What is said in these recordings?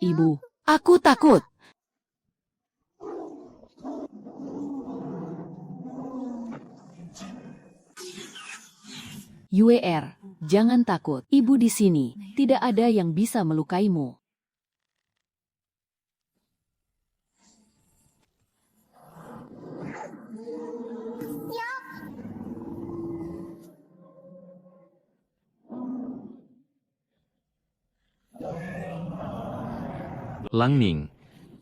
Ibu. Aku takut. UER, jangan takut. Ibu di sini. Tidak ada yang bisa melukaimu. Lang Ning,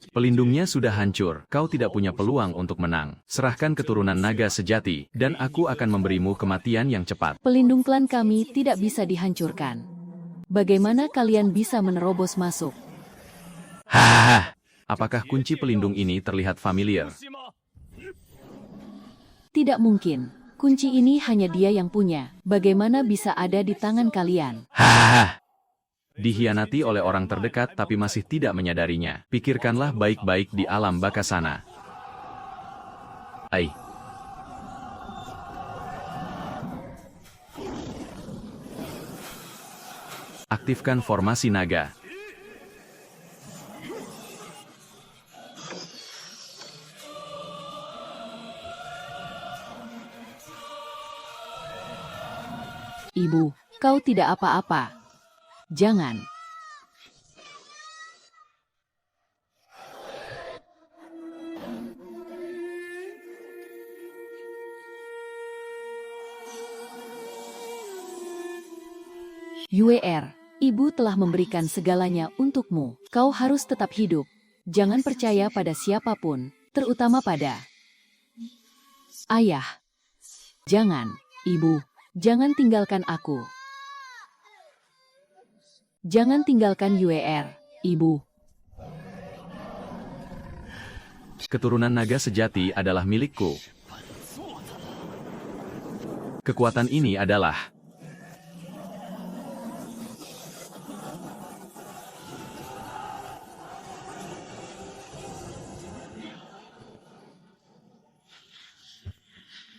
pelindungnya sudah hancur. Kau tidak punya peluang untuk menang. Serahkan keturunan naga sejati, dan aku akan memberimu kematian yang cepat. Pelindung klan kami tidak bisa dihancurkan. Bagaimana kalian bisa menerobos masuk? Hahaha, apakah kunci pelindung ini terlihat familiar? Tidak mungkin. Kunci ini hanya dia yang punya. Bagaimana bisa ada di tangan kalian? Hahaha. Dihianati oleh orang terdekat tapi masih tidak menyadarinya. Pikirkanlah baik-baik di alam baka sana. Ai. Aktifkan formasi naga. Ibu, kau tidak apa-apa. Jangan. UER, ibu telah memberikan segalanya untukmu. Kau harus tetap hidup. Jangan percaya pada siapapun, terutama pada ayah. Jangan, ibu. Jangan tinggalkan aku. Jangan tinggalkan UER, ibu. Keturunan naga sejati adalah milikku. Kekuatan ini adalah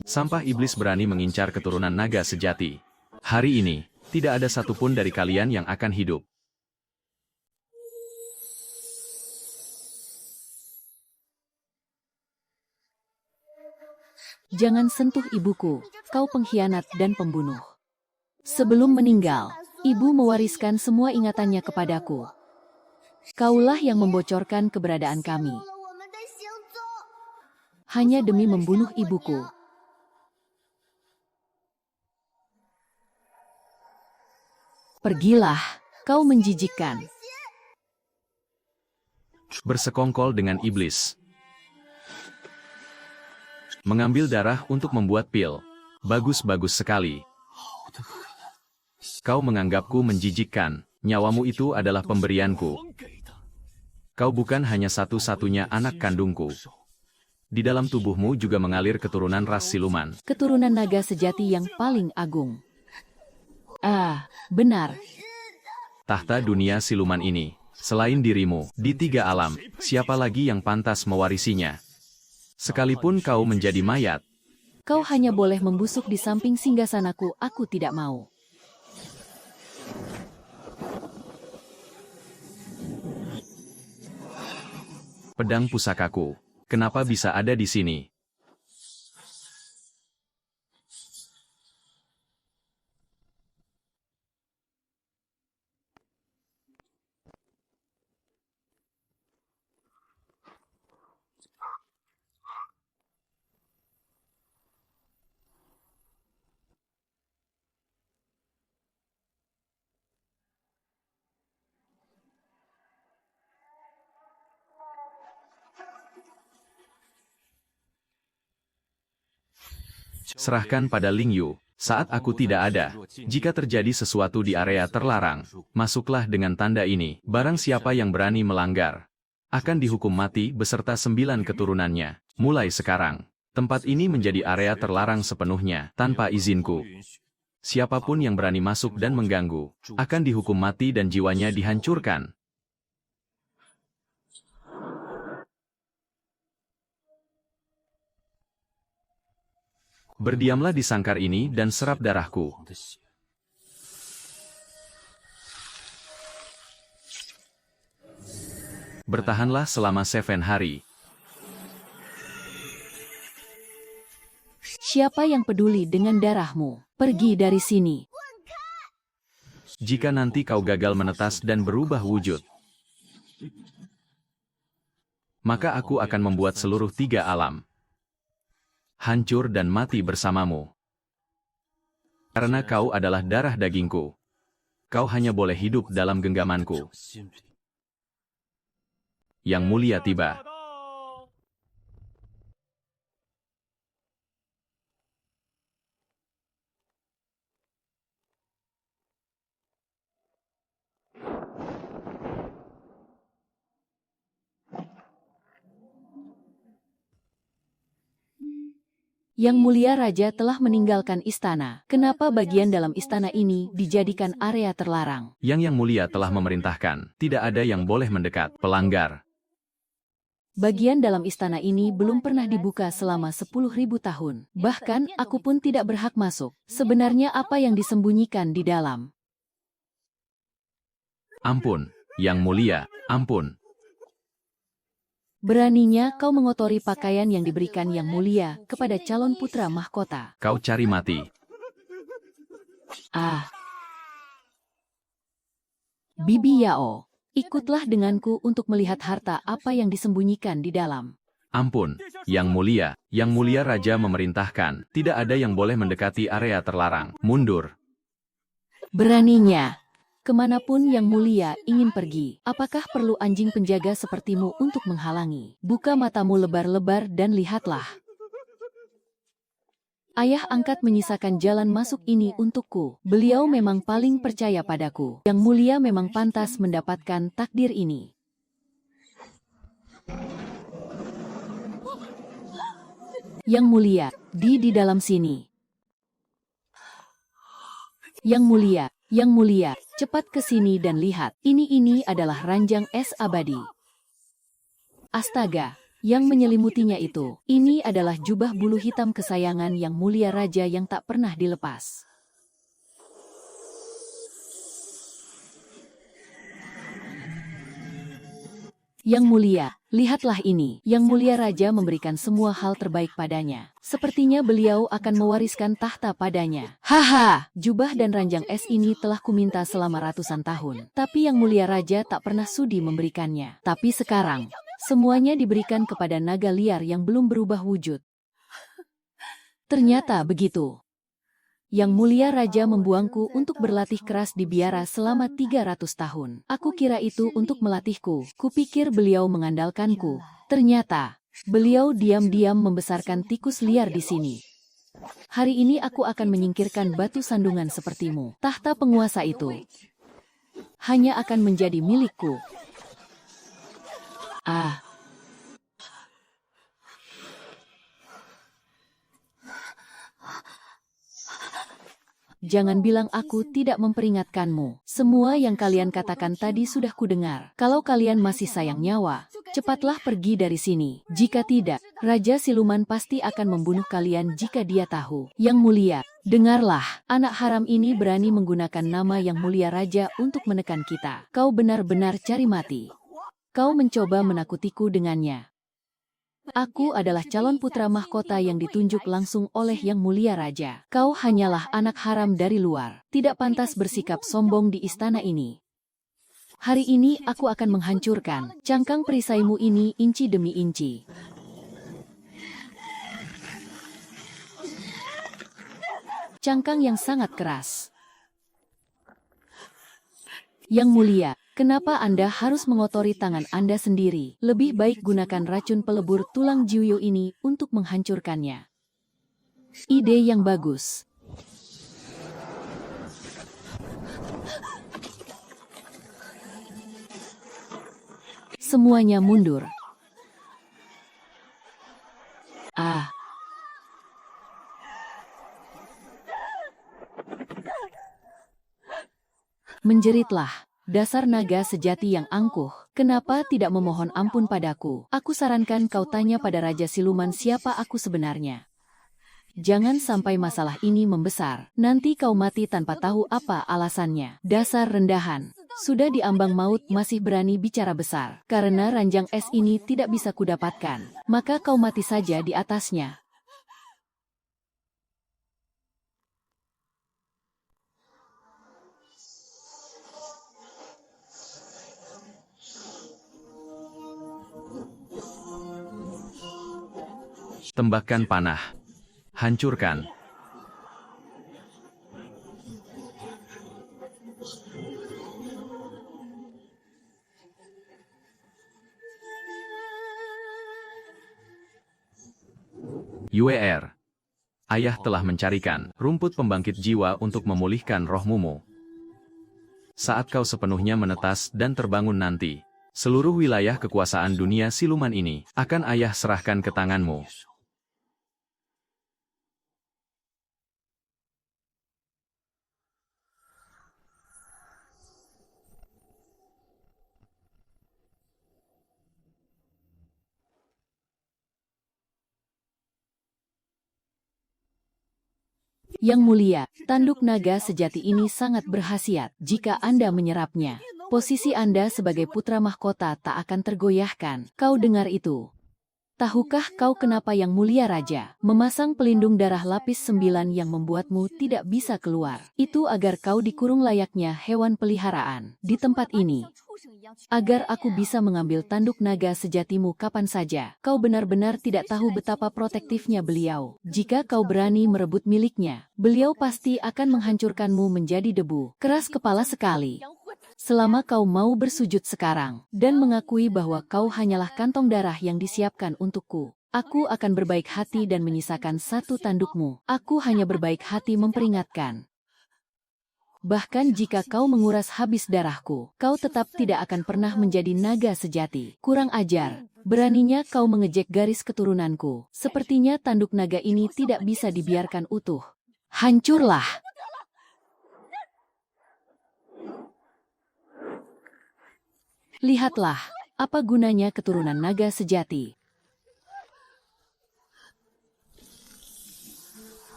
sampah iblis berani mengincar keturunan naga sejati. Hari ini, tidak ada satupun dari kalian yang akan hidup. Jangan sentuh ibuku, kau pengkhianat dan pembunuh. Sebelum meninggal, ibu mewariskan semua ingatannya kepadaku. Kaulah yang membocorkan keberadaan kami. Hanya demi membunuh ibuku. Pergilah, kau menjijikkan. Bersekongkol dengan iblis. Mengambil darah untuk membuat pil. Bagus-bagus sekali. Kau menganggapku menjijikkan. Nyawamu itu adalah pemberianku. Kau bukan hanya satu-satunya anak kandungku. Di dalam tubuhmu juga mengalir keturunan ras siluman. Keturunan naga sejati yang paling agung. Ah, benar. Tahta dunia siluman ini, selain dirimu, di 3 alam, siapa lagi yang pantas mewarisinya? Sekalipun kau menjadi mayat, Kau hanya boleh membusuk di samping singgasanaku, aku tidak mau. pedang pusakaku, kenapa bisa ada di sini? Serahkan pada Ling Yu, saat aku tidak ada. Jika terjadi sesuatu di area terlarang, masuklah dengan tanda ini. Barang siapa yang berani melanggar, akan dihukum mati beserta 9 keturunannya. Mulai sekarang, tempat ini menjadi area terlarang sepenuhnya, tanpa izinku. Siapapun yang berani masuk dan mengganggu, akan dihukum mati dan jiwanya dihancurkan. Berdiamlah di sangkar ini dan serap darahku. Bertahanlah selama 7 hari. Siapa yang peduli dengan darahmu? Pergi dari sini. Jika nanti kau gagal menetas dan berubah wujud, maka aku akan membuat seluruh 3 alam hancur dan mati bersamamu. Karena kau adalah darah dagingku, kau hanya boleh hidup dalam genggamanku. Yang mulia tiba. Yang mulia raja telah meninggalkan istana. Kenapa bagian dalam istana ini dijadikan area terlarang? Yang mulia telah memerintahkan, tidak ada yang boleh mendekat, pelanggar. Bagian dalam istana ini belum pernah dibuka selama 10.000 tahun. Bahkan aku pun tidak berhak masuk. Sebenarnya apa yang disembunyikan di dalam? Ampun, yang mulia, ampun. Beraninya kau mengotori pakaian yang diberikan yang mulia kepada calon putra mahkota. Kau cari mati. Bibi Yao, ikutlah denganku untuk melihat harta apa yang disembunyikan di dalam. Ampun, yang mulia raja memerintahkan, tidak ada yang boleh mendekati area terlarang. Mundur. Beraninya. Kemanapun yang mulia ingin pergi, apakah perlu anjing penjaga sepertimu untuk menghalangi? Buka matamu lebar-lebar dan lihatlah. Ayah angkat menyisakan jalan masuk ini untukku. Beliau memang paling percaya padaku. Yang mulia memang pantas mendapatkan takdir ini. Yang mulia, di dalam sini. Yang mulia, cepat ke sini dan lihat. Ini adalah ranjang es abadi. Astaga, yang menyelimutinya itu. Ini adalah jubah bulu hitam kesayangan yang mulia raja yang tak pernah dilepas. Yang mulia, lihatlah ini. Yang mulia raja memberikan semua hal terbaik padanya. Sepertinya beliau akan mewariskan tahta padanya. Haha, jubah dan ranjang es ini telah kuminta selama ratusan tahun. Tapi yang mulia raja tak pernah sudi memberikannya. Tapi sekarang, semuanya diberikan kepada naga liar yang belum berubah wujud. Ternyata begitu. Yang mulia raja membuangku untuk berlatih keras di biara selama 300 tahun. Aku kira itu untuk melatihku. Kupikir beliau mengandalkanku. Ternyata, beliau diam-diam membesarkan tikus liar di sini. Hari ini aku akan menyingkirkan batu sandungan sepertimu. Tahta penguasa itu hanya akan menjadi milikku. Jangan bilang aku tidak memperingatkanmu. Semua yang kalian katakan tadi sudah kudengar. Kalau kalian masih sayang nyawa, cepatlah pergi dari sini. Jika tidak, Raja Siluman pasti akan membunuh kalian jika dia tahu. Yang mulia, dengarlah. Anak haram ini berani menggunakan nama yang mulia raja untuk menekan kita. Kau benar-benar cari mati. Kau mencoba menakutiku dengannya. Aku adalah calon putra mahkota yang ditunjuk langsung oleh Yang Mulia Raja. Kau hanyalah anak haram dari luar. Tidak pantas bersikap sombong di istana ini. Hari ini aku akan menghancurkan cangkang perisaimu ini inci demi inci. Cangkang yang sangat keras. Yang mulia, kenapa Anda harus mengotori tangan Anda sendiri? Lebih baik gunakan racun pelebur tulang Jiuyo ini untuk menghancurkannya. Ide yang bagus. Semuanya mundur. Menjeritlah, dasar naga sejati yang angkuh. Kenapa tidak memohon ampun padaku? Aku sarankan kau tanya pada Raja Siluman siapa aku sebenarnya. Jangan sampai masalah ini membesar. Nanti kau mati tanpa tahu apa alasannya. Dasar rendahan. Sudah di ambang maut masih berani bicara besar. Karena ranjang es ini tidak bisa kudapatkan, maka kau mati saja di atasnya. Tembakkan panah. Hancurkan. UER. Ayah telah mencarikan rumput pembangkit jiwa untuk memulihkan rohmu. Saat kau sepenuhnya menetas dan terbangun nanti, seluruh wilayah kekuasaan dunia siluman ini akan ayah serahkan ke tanganmu. Yang mulia, tanduk naga sejati ini sangat berkhasiat jika Anda menyerapnya. Posisi Anda sebagai putra mahkota tak akan tergoyahkan. Kau dengar itu? Tahukah kau kenapa Yang Mulia Raja memasang pelindung darah lapis 9 yang membuatmu tidak bisa keluar? Itu agar kau dikurung layaknya hewan peliharaan di tempat ini. Agar aku bisa mengambil tanduk naga sejatimu kapan saja. Kau benar-benar tidak tahu betapa protektifnya beliau. Jika kau berani merebut miliknya, beliau pasti akan menghancurkanmu menjadi debu. Keras kepala sekali. Selama kau mau bersujud sekarang, dan mengakui bahwa kau hanyalah kantong darah yang disiapkan untukku, aku akan berbaik hati dan menyisakan satu tandukmu. Aku hanya berbaik hati memperingatkan. Bahkan jika kau menguras habis darahku, kau tetap tidak akan pernah menjadi naga sejati. Kurang ajar, beraninya kau mengejek garis keturunanku. Sepertinya tanduk naga ini tidak bisa dibiarkan utuh. Hancurlah! Lihatlah, apa gunanya keturunan naga sejati.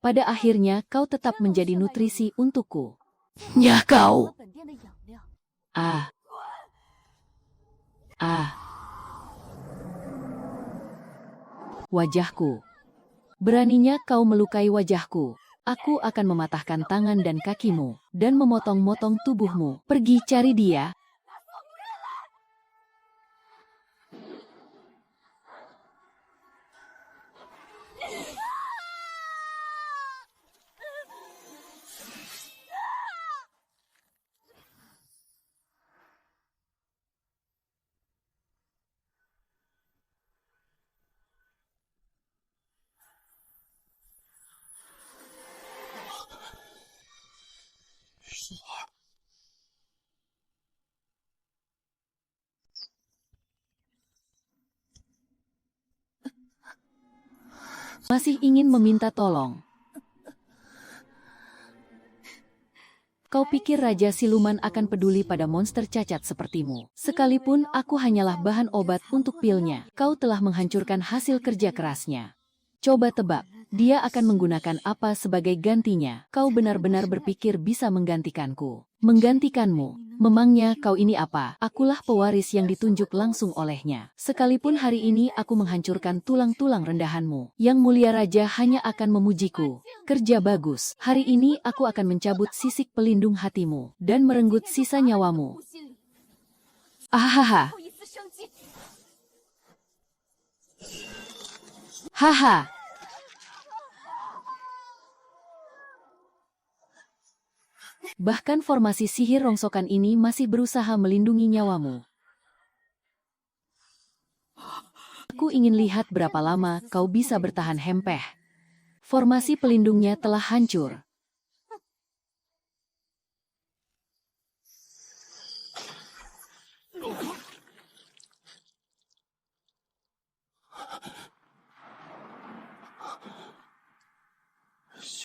Pada akhirnya kau tetap menjadi nutrisi untukku. Ya kau! Ah. Wajahku. Beraninya kau melukai wajahku. Aku akan mematahkan tangan dan kakimu, dan memotong-motong tubuhmu. Pergi cari dia. Masih ingin meminta tolong. Kau pikir Raja Siluman akan peduli pada monster cacat sepertimu? Sekalipun aku hanyalah bahan obat untuk pilnya, kau telah menghancurkan hasil kerja kerasnya. Coba tebak, dia akan menggunakan apa sebagai gantinya? Kau benar-benar berpikir bisa menggantikanku? Menggantikanmu? Memangnya kau ini apa? Akulah pewaris yang ditunjuk langsung olehnya. Sekalipun hari ini aku menghancurkan tulang-tulang rendahanmu, Yang Mulia Raja hanya akan memujiku. Kerja bagus. Hari ini aku akan mencabut sisik pelindung hatimu dan merenggut sisa nyawamu. Ahaha. Haha. Bahkan formasi sihir rongsokan ini masih berusaha melindungi nyawamu. Aku ingin lihat berapa lama kau bisa bertahan hempeh. Formasi pelindungnya telah hancur.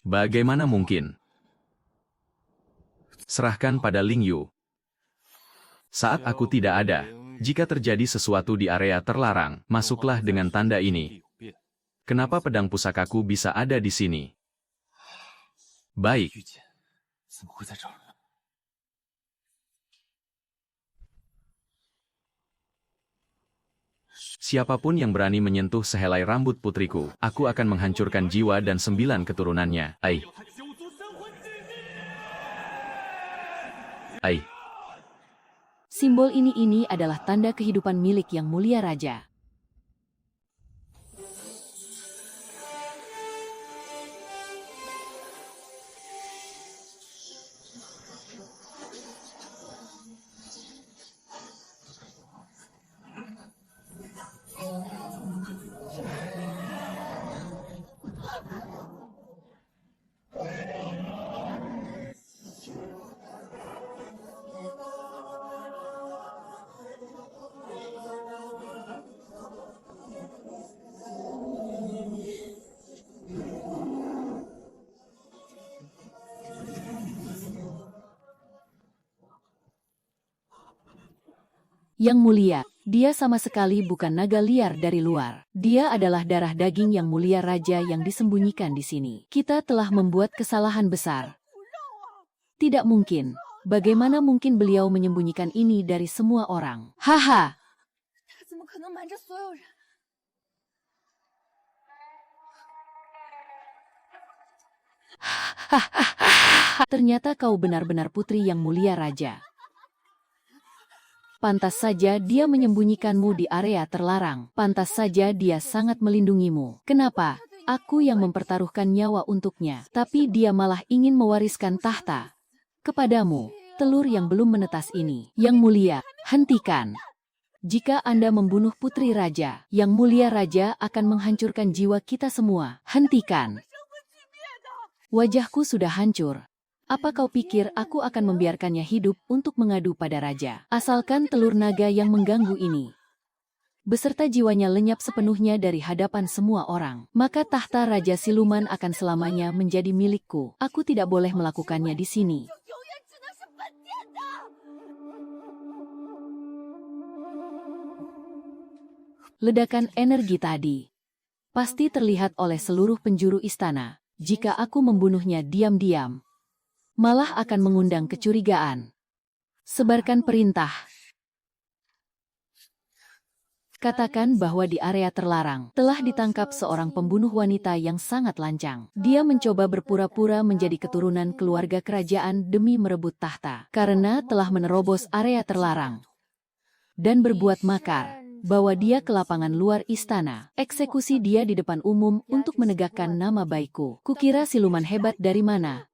Bagaimana mungkin? Serahkan pada Ling Yu. Saat aku tidak ada, jika terjadi sesuatu di area terlarang, masuklah dengan tanda ini. Kenapa pedang pusakaku bisa ada di sini? Baik. Siapapun yang berani menyentuh sehelai rambut putriku, aku akan menghancurkan jiwa dan 9 keturunannya. Ai. Ai. Simbol ini adalah tanda kehidupan milik Yang Mulia Raja. Yang Mulia, dia sama sekali bukan naga liar dari luar. Dia adalah darah daging Yang Mulia Raja yang disembunyikan di sini. Kita telah membuat kesalahan besar. Tidak mungkin. Bagaimana mungkin beliau menyembunyikan ini dari semua orang? Haha! Ternyata kau benar-benar putri Yang Mulia Raja. Pantas saja dia menyembunyikanmu di area terlarang. Pantas saja dia sangat melindungimu. Kenapa? Aku yang mempertaruhkan nyawa untuknya. Tapi dia malah ingin mewariskan tahta kepadamu. Telur yang belum menetas ini. Yang Mulia, hentikan. Jika Anda membunuh putri raja, Yang Mulia Raja akan menghancurkan jiwa kita semua. Hentikan. Wajahku sudah hancur. Apa kau pikir aku akan membiarkannya hidup untuk mengadu pada raja? Asalkan telur naga yang mengganggu ini beserta jiwanya lenyap sepenuhnya dari hadapan semua orang, maka tahta Raja Siluman akan selamanya menjadi milikku. Aku tidak boleh melakukannya di sini. Ledakan energi tadi pasti terlihat oleh seluruh penjuru istana. Jika aku membunuhnya diam-diam, malah akan mengundang kecurigaan. Sebarkan perintah. Katakan bahwa di area terlarang telah ditangkap seorang pembunuh wanita yang sangat lancang. Dia mencoba berpura-pura menjadi keturunan keluarga kerajaan demi merebut tahta. Karena telah menerobos area terlarang dan berbuat makar, bawa dia ke lapangan luar istana. Eksekusi dia di depan umum untuk menegakkan nama baikku. Kukira siluman hebat dari mana?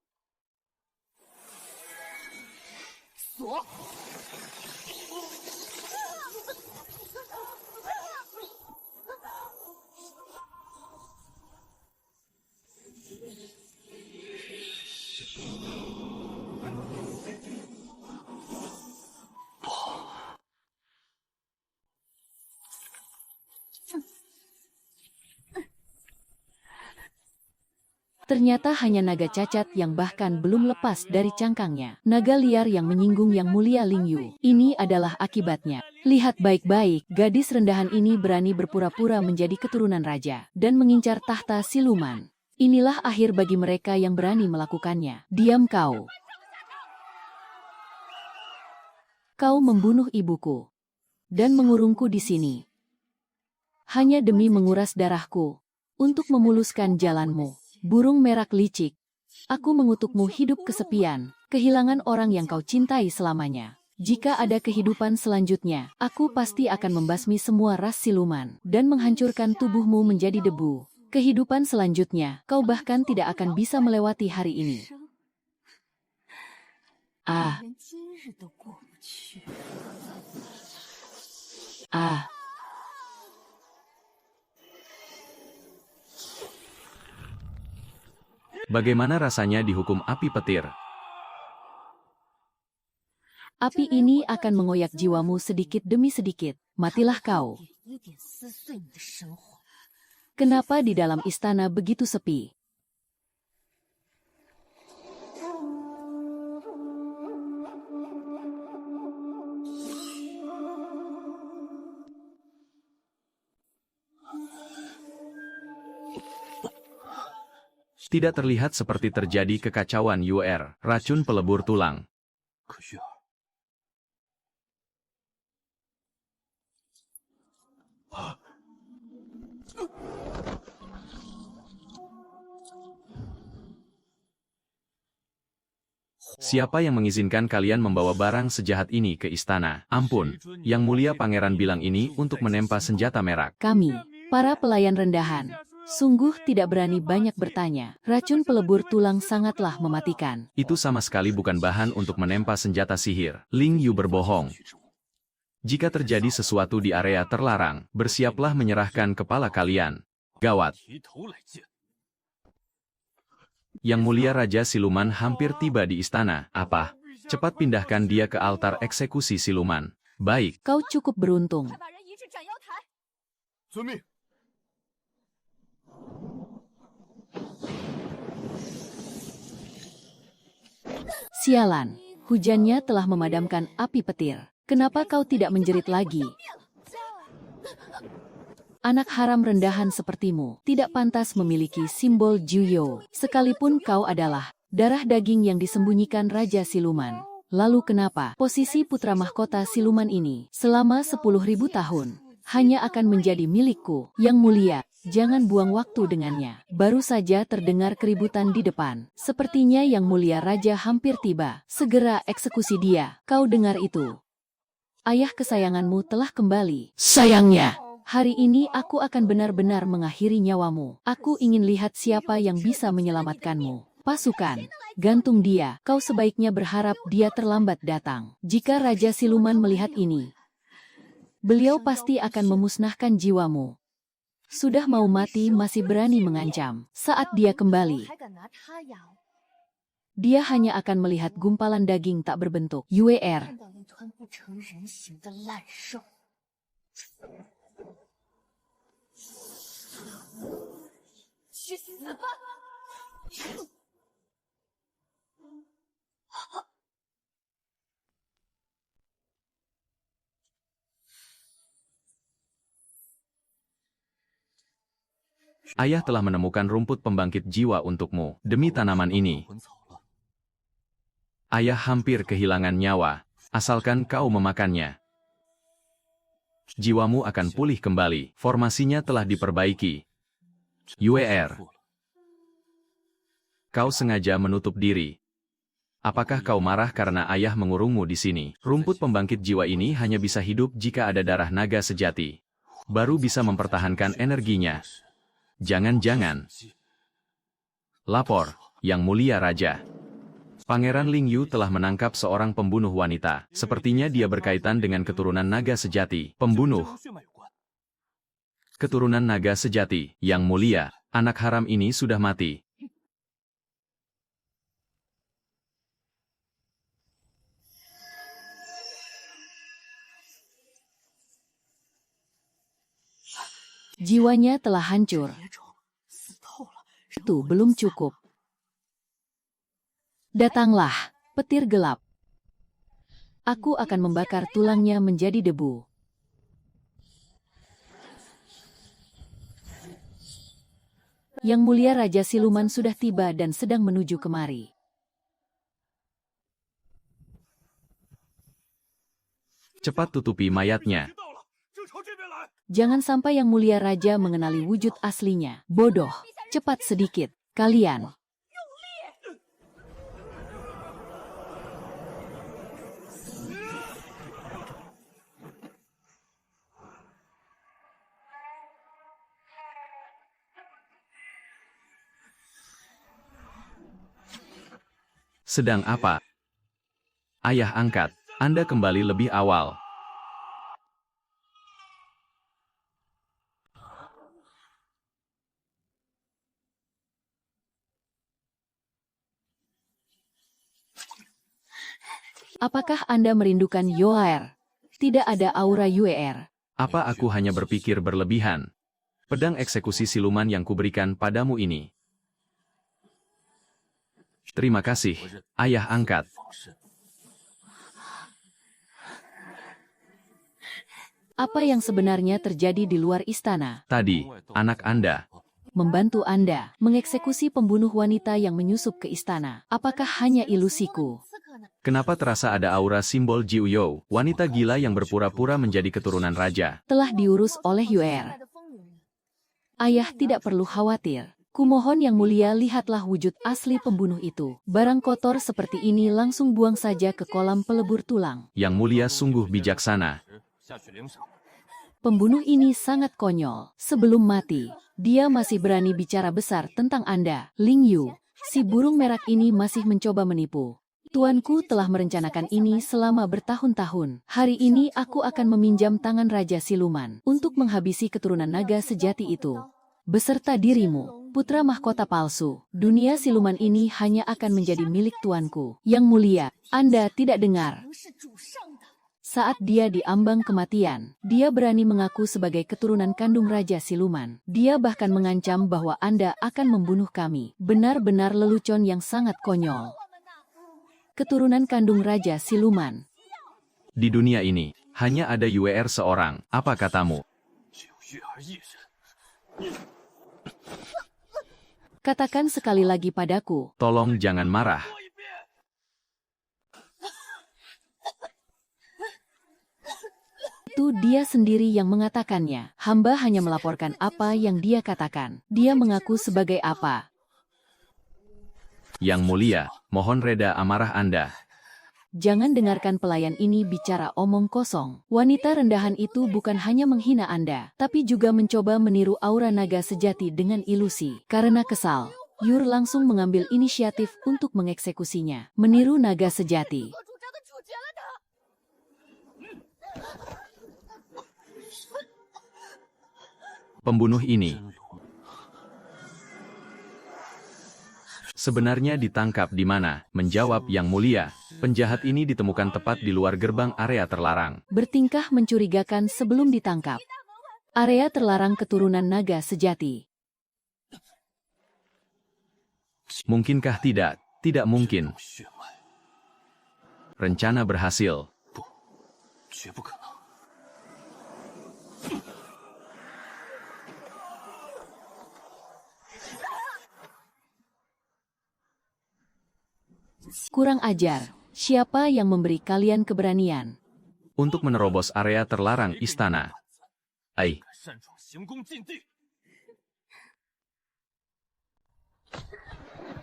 Ternyata hanya naga cacat yang bahkan belum lepas dari cangkangnya. Naga liar yang menyinggung Yang Mulia Lingyu. Ini adalah akibatnya. Lihat baik-baik, gadis rendahan ini berani berpura-pura menjadi keturunan raja dan mengincar tahta siluman. Inilah akhir bagi mereka yang berani melakukannya. Diam kau. Kau membunuh ibuku dan mengurungku di sini hanya demi menguras darahku untuk memuluskan jalanmu. Burung merak licik, aku mengutukmu hidup kesepian, kehilangan orang yang kau cintai selamanya. Jika ada kehidupan selanjutnya, aku pasti akan membasmi semua ras siluman dan menghancurkan tubuhmu menjadi debu. Kehidupan selanjutnya, kau bahkan tidak akan bisa melewati hari ini. Ah. Ah. Bagaimana rasanya dihukum api petir? Api ini akan mengoyak jiwamu sedikit demi sedikit. Matilah kau. Kenapa di dalam istana begitu sepi? Tidak terlihat seperti terjadi kekacauan UR, racun pelebur tulang. Siapa yang mengizinkan kalian membawa barang sejahat ini ke istana? Ampun, Yang Mulia Pangeran bilang ini untuk menempa senjata merak. Kami, para pelayan rendahan, sungguh tidak berani banyak bertanya. Racun pelebur tulang sangatlah mematikan. Itu sama sekali bukan bahan untuk menempa senjata sihir. Ling Yu berbohong. Jika terjadi sesuatu di area terlarang, bersiaplah menyerahkan kepala kalian. Gawat. Yang Mulia Raja Siluman hampir tiba di istana. Apa? Cepat pindahkan dia ke altar eksekusi siluman. Baik. Kau cukup beruntung. Sialan, hujannya telah memadamkan api petir. Kenapa kau tidak menjerit lagi? Anak haram rendahan sepertimu tidak pantas memiliki simbol Juyo. Sekalipun kau adalah darah daging yang disembunyikan Raja Siluman. Lalu kenapa posisi putra mahkota siluman ini selama 10.000 tahun hanya akan menjadi milikku? Yang Mulia, jangan buang waktu dengannya. Baru saja terdengar keributan di depan. Sepertinya Yang Mulia Raja hampir tiba. Segera eksekusi dia. Kau dengar itu? Ayah kesayanganmu telah kembali. Sayangnya, hari ini aku akan benar-benar mengakhiri nyawamu. Aku ingin lihat siapa yang bisa menyelamatkanmu. Pasukan, gantung dia. Kau sebaiknya berharap dia terlambat datang. Jika Raja Siluman melihat ini, beliau pasti akan memusnahkan jiwamu. Sudah mau mati masih berani mengancam. Saat dia kembali, dia hanya akan melihat gumpalan daging tak berbentuk. UR. Ayah telah menemukan rumput pembangkit jiwa untukmu. Demi tanaman ini, ayah hampir kehilangan nyawa. Asalkan kau memakannya, jiwamu akan pulih kembali. Formasinya telah diperbaiki. UR. Kau sengaja menutup diri. Apakah kau marah karena ayah mengurungmu di sini? Rumput pembangkit jiwa ini hanya bisa hidup jika ada darah naga sejati. Baru bisa mempertahankan energinya. Jangan-jangan. Lapor, Yang Mulia Raja. Pangeran Ling Yu telah menangkap seorang pembunuh wanita. Sepertinya dia berkaitan dengan keturunan naga sejati. Pembunuh. Keturunan naga sejati. Yang Mulia, anak haram ini sudah mati. Jiwanya telah hancur. Itu belum cukup. Datanglah, petir gelap. Aku akan membakar tulangnya menjadi debu. Yang Mulia Raja Siluman sudah tiba dan sedang menuju kemari. Cepat tutupi mayatnya. Jangan sampai Yang Mulia Raja mengenali wujud aslinya. Bodoh, cepat sedikit, kalian. Sedang apa? Ayah angkat, Anda kembali lebih awal. Apakah Anda merindukan UR? Tidak ada aura UR. Apa aku hanya berpikir berlebihan? Pedang eksekusi siluman yang kuberikan padamu ini. Terima kasih, ayah angkat. Apa yang sebenarnya terjadi di luar istana? Tadi, anak Anda membantu Anda mengeksekusi pembunuh wanita yang menyusup ke istana. Apakah hanya ilusiku? Kenapa terasa ada aura simbol Jiu You, wanita gila yang berpura-pura menjadi keturunan raja? Telah diurus oleh Yuer. Ayah tidak perlu khawatir. Kumohon yang mulia, lihatlah wujud asli pembunuh itu. Barang kotor seperti ini langsung buang saja ke kolam pelebur tulang. Yang mulia sungguh bijaksana. Pembunuh ini sangat konyol. Sebelum mati, dia masih berani bicara besar tentang Anda, Ling Yu. Si burung merak ini masih mencoba menipu. Tuanku telah merencanakan ini selama bertahun-tahun. Hari ini aku akan meminjam tangan Raja Siluman untuk menghabisi keturunan naga sejati itu. Beserta dirimu, putra mahkota palsu. Dunia siluman ini hanya akan menjadi milik tuanku. Yang mulia, Anda tidak dengar. Saat dia diambang kematian, dia berani mengaku sebagai keturunan kandung Raja Siluman. Dia bahkan mengancam bahwa Anda akan membunuh kami. Benar-benar lelucon yang sangat konyol. Keturunan kandung Raja Siluman. Di dunia ini, hanya ada Yuer seorang. Apa katamu? Katakan sekali lagi padaku. Tolong jangan marah. Itu dia sendiri yang mengatakannya. Hamba hanya melaporkan apa yang dia katakan. Dia mengaku sebagai apa? Yang mulia, mohon reda amarah Anda. Jangan dengarkan pelayan ini bicara omong kosong. Wanita rendahan itu bukan hanya menghina Anda, tapi juga mencoba meniru aura naga sejati dengan ilusi. Karena kesal, Yur langsung mengambil inisiatif untuk mengeksekusinya. Meniru naga sejati. Pembunuh ini sebenarnya ditangkap di mana? Menjawab Yang Mulia, penjahat ini ditemukan tepat di luar gerbang area terlarang. Bertingkah mencurigakan sebelum ditangkap. Area terlarang keturunan naga sejati. Mungkinkah tidak? Tidak mungkin. Rencana berhasil. Kurang ajar. Siapa yang memberi kalian keberanian? Untuk menerobos area terlarang istana.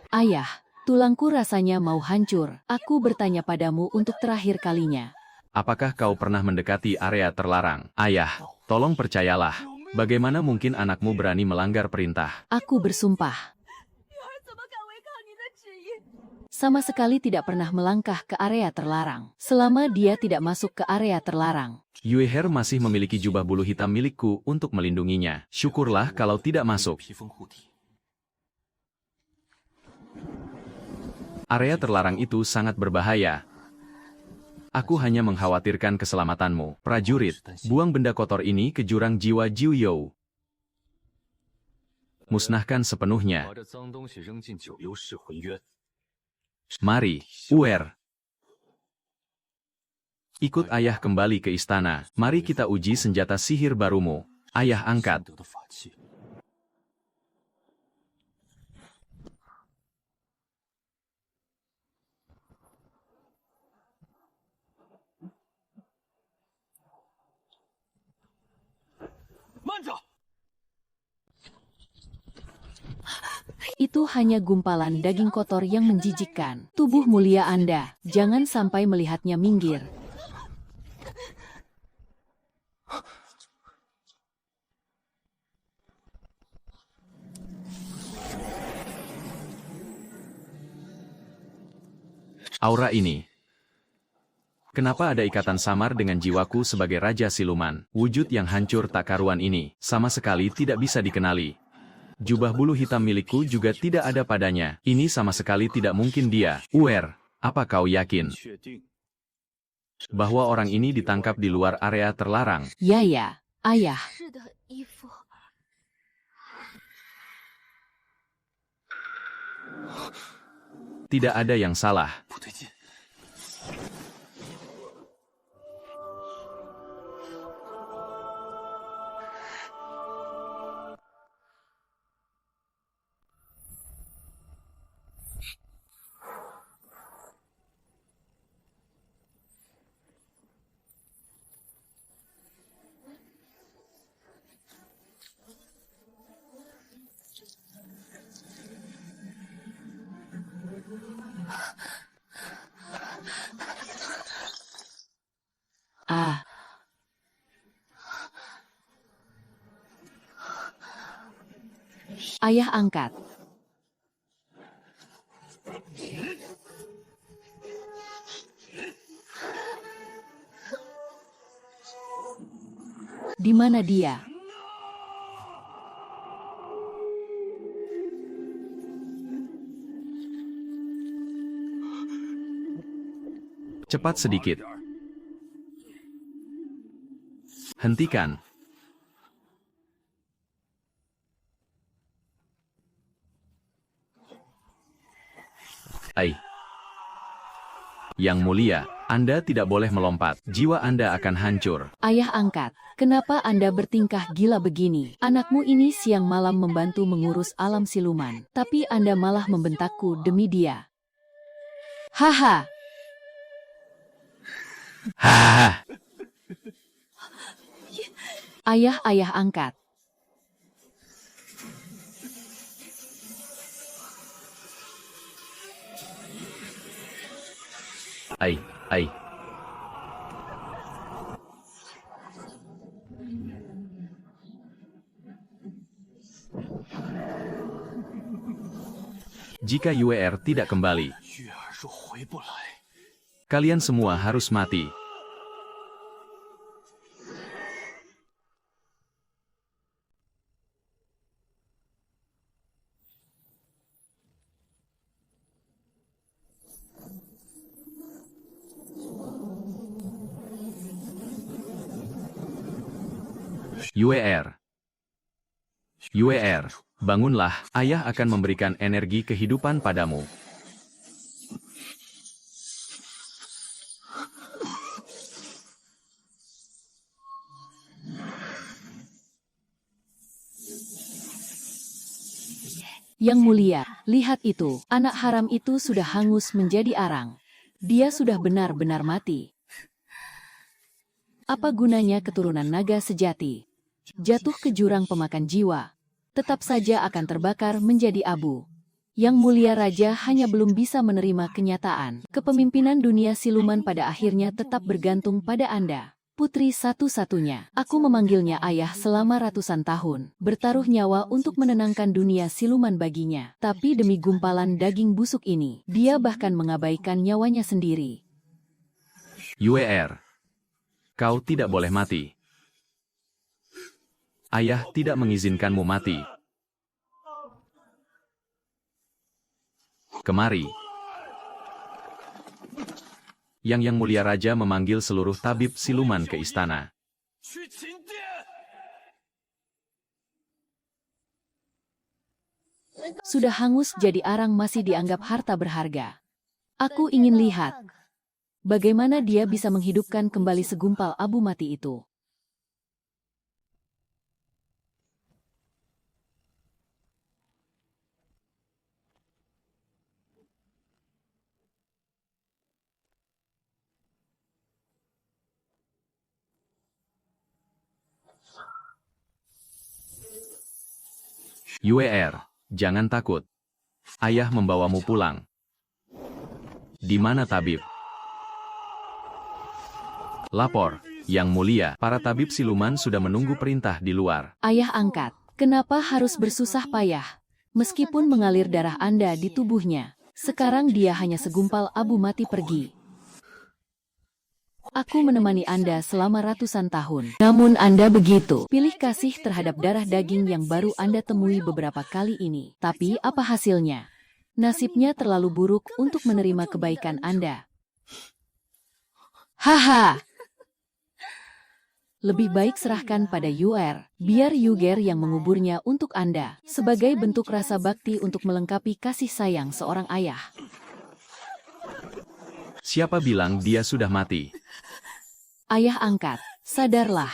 Ayah, tulangku rasanya mau hancur. Aku bertanya padamu untuk terakhir kalinya. Apakah kau pernah mendekati area terlarang? Ayah, tolong percayalah. Bagaimana mungkin anakmu berani melanggar perintah? Aku bersumpah. Sama sekali tidak pernah melangkah ke area terlarang. Selama dia tidak masuk ke area terlarang. Yueher masih memiliki jubah bulu hitam milikku untuk melindunginya. Syukurlah kalau tidak masuk. Area terlarang itu sangat berbahaya. Aku hanya mengkhawatirkan keselamatanmu. Prajurit, buang benda kotor ini ke jurang jiwa Jiu You. Musnahkan sepenuhnya. Mari, Uer. Ikut ayah kembali ke istana. Mari kita uji senjata sihir barumu. Ayah angkat. Itu hanya gumpalan daging kotor yang menjijikkan. Tubuh mulia Anda, jangan sampai melihatnya minggir. Aura ini. Kenapa ada ikatan samar dengan jiwaku sebagai Raja Siluman? Wujud yang hancur tak karuan ini, sama sekali tidak bisa dikenali. Jubah bulu hitam milikku juga tidak ada padanya. Ini sama sekali tidak mungkin dia. Uer, apa kau yakin bahwa orang ini ditangkap di luar area terlarang? Ya, ayah. Tidak ada yang salah. Ah, ayah angkat. Di mana dia? Cepat sedikit. Hentikan. Yang mulia, Anda tidak boleh melompat. Jiwa Anda akan hancur. Ayah angkat, kenapa Anda bertingkah gila begini? Anakmu ini siang malam membantu mengurus alam siluman, tapi Anda malah membentakku demi dia. Haha, Hahaha. ayah angkat. Ai. Jika UER tidak kembali, kalian semua harus mati. UER, bangunlah, ayah akan memberikan energi kehidupan padamu. Yang mulia, lihat itu, anak haram itu sudah hangus menjadi arang. Dia sudah benar-benar mati. Apa gunanya keturunan naga sejati? Jatuh ke jurang pemakan jiwa, tetap saja akan terbakar menjadi abu. Yang mulia raja hanya belum bisa menerima kenyataan. Kepemimpinan dunia siluman pada akhirnya tetap bergantung pada Anda. Putri satu-satunya, aku memanggilnya ayah selama ratusan tahun, bertaruh nyawa untuk menenangkan dunia siluman baginya. Tapi demi gumpalan daging busuk ini, dia bahkan mengabaikan nyawanya sendiri. UER, kau tidak boleh mati. Ayah tidak mengizinkanmu mati. Kemari. Yang mulia raja memanggil seluruh tabib siluman ke istana. Sudah hangus jadi arang masih dianggap harta berharga. Aku ingin lihat bagaimana dia bisa menghidupkan kembali segumpal abu mati itu. UER, jangan takut. Ayah membawamu pulang. Di mana tabib? Lapor, Yang Mulia, para tabib siluman sudah menunggu perintah di luar. Ayah angkat, kenapa harus bersusah payah? Meskipun mengalir darah Anda di tubuhnya, sekarang dia hanya segumpal abu mati pergi. Aku menemani Anda selama ratusan tahun. Namun Anda begitu pilih kasih terhadap darah daging yang baru Anda temui beberapa kali ini. Tapi apa hasilnya? Nasibnya terlalu buruk untuk menerima kebaikan Anda. Haha! Lebih baik serahkan pada UER, biar UER yang menguburnya untuk Anda, sebagai bentuk rasa bakti untuk melengkapi kasih sayang seorang ayah. Siapa bilang dia sudah mati? Ayah angkat, sadarlah.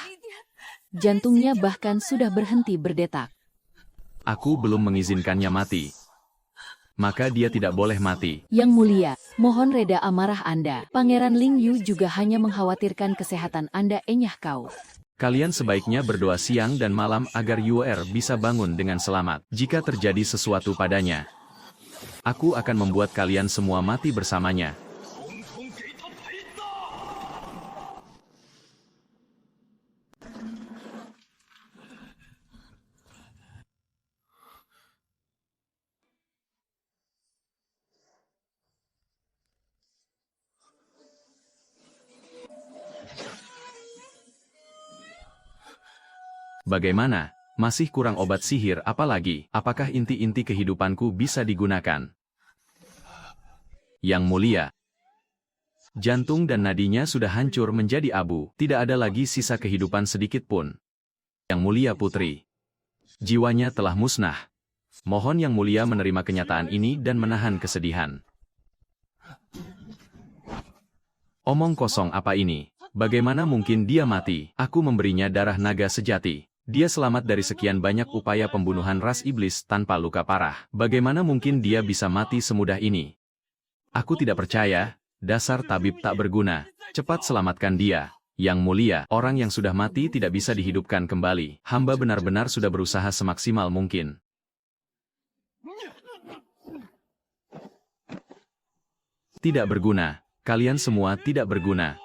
Jantungnya bahkan sudah berhenti berdetak. Aku belum mengizinkannya mati. Maka dia tidak boleh mati. Yang Mulia, mohon reda amarah Anda. Pangeran Ling Yu juga hanya mengkhawatirkan kesehatan Anda, enyah kau. Kalian sebaiknya berdoa siang dan malam agar UER bisa bangun dengan selamat. Jika terjadi sesuatu padanya, Aku akan membuat kalian semua mati bersamanya. Bagaimana? Masih kurang obat sihir apalagi? Apakah inti-inti kehidupanku bisa digunakan? Yang mulia, jantung dan nadinya sudah hancur menjadi abu. Tidak ada lagi sisa kehidupan sedikit pun. Yang mulia putri, jiwanya telah musnah. Mohon Yang Mulia menerima kenyataan ini dan menahan kesedihan. Omong kosong apa ini? Bagaimana mungkin dia mati? Aku memberinya darah naga sejati. Dia selamat dari sekian banyak upaya pembunuhan ras iblis tanpa luka parah. Bagaimana mungkin dia bisa mati semudah ini? Aku tidak percaya, dasar tabib tak berguna. Cepat selamatkan dia. Yang Mulia, orang yang sudah mati tidak bisa dihidupkan kembali. Hamba benar-benar sudah berusaha semaksimal mungkin. Tidak berguna. Kalian semua tidak berguna.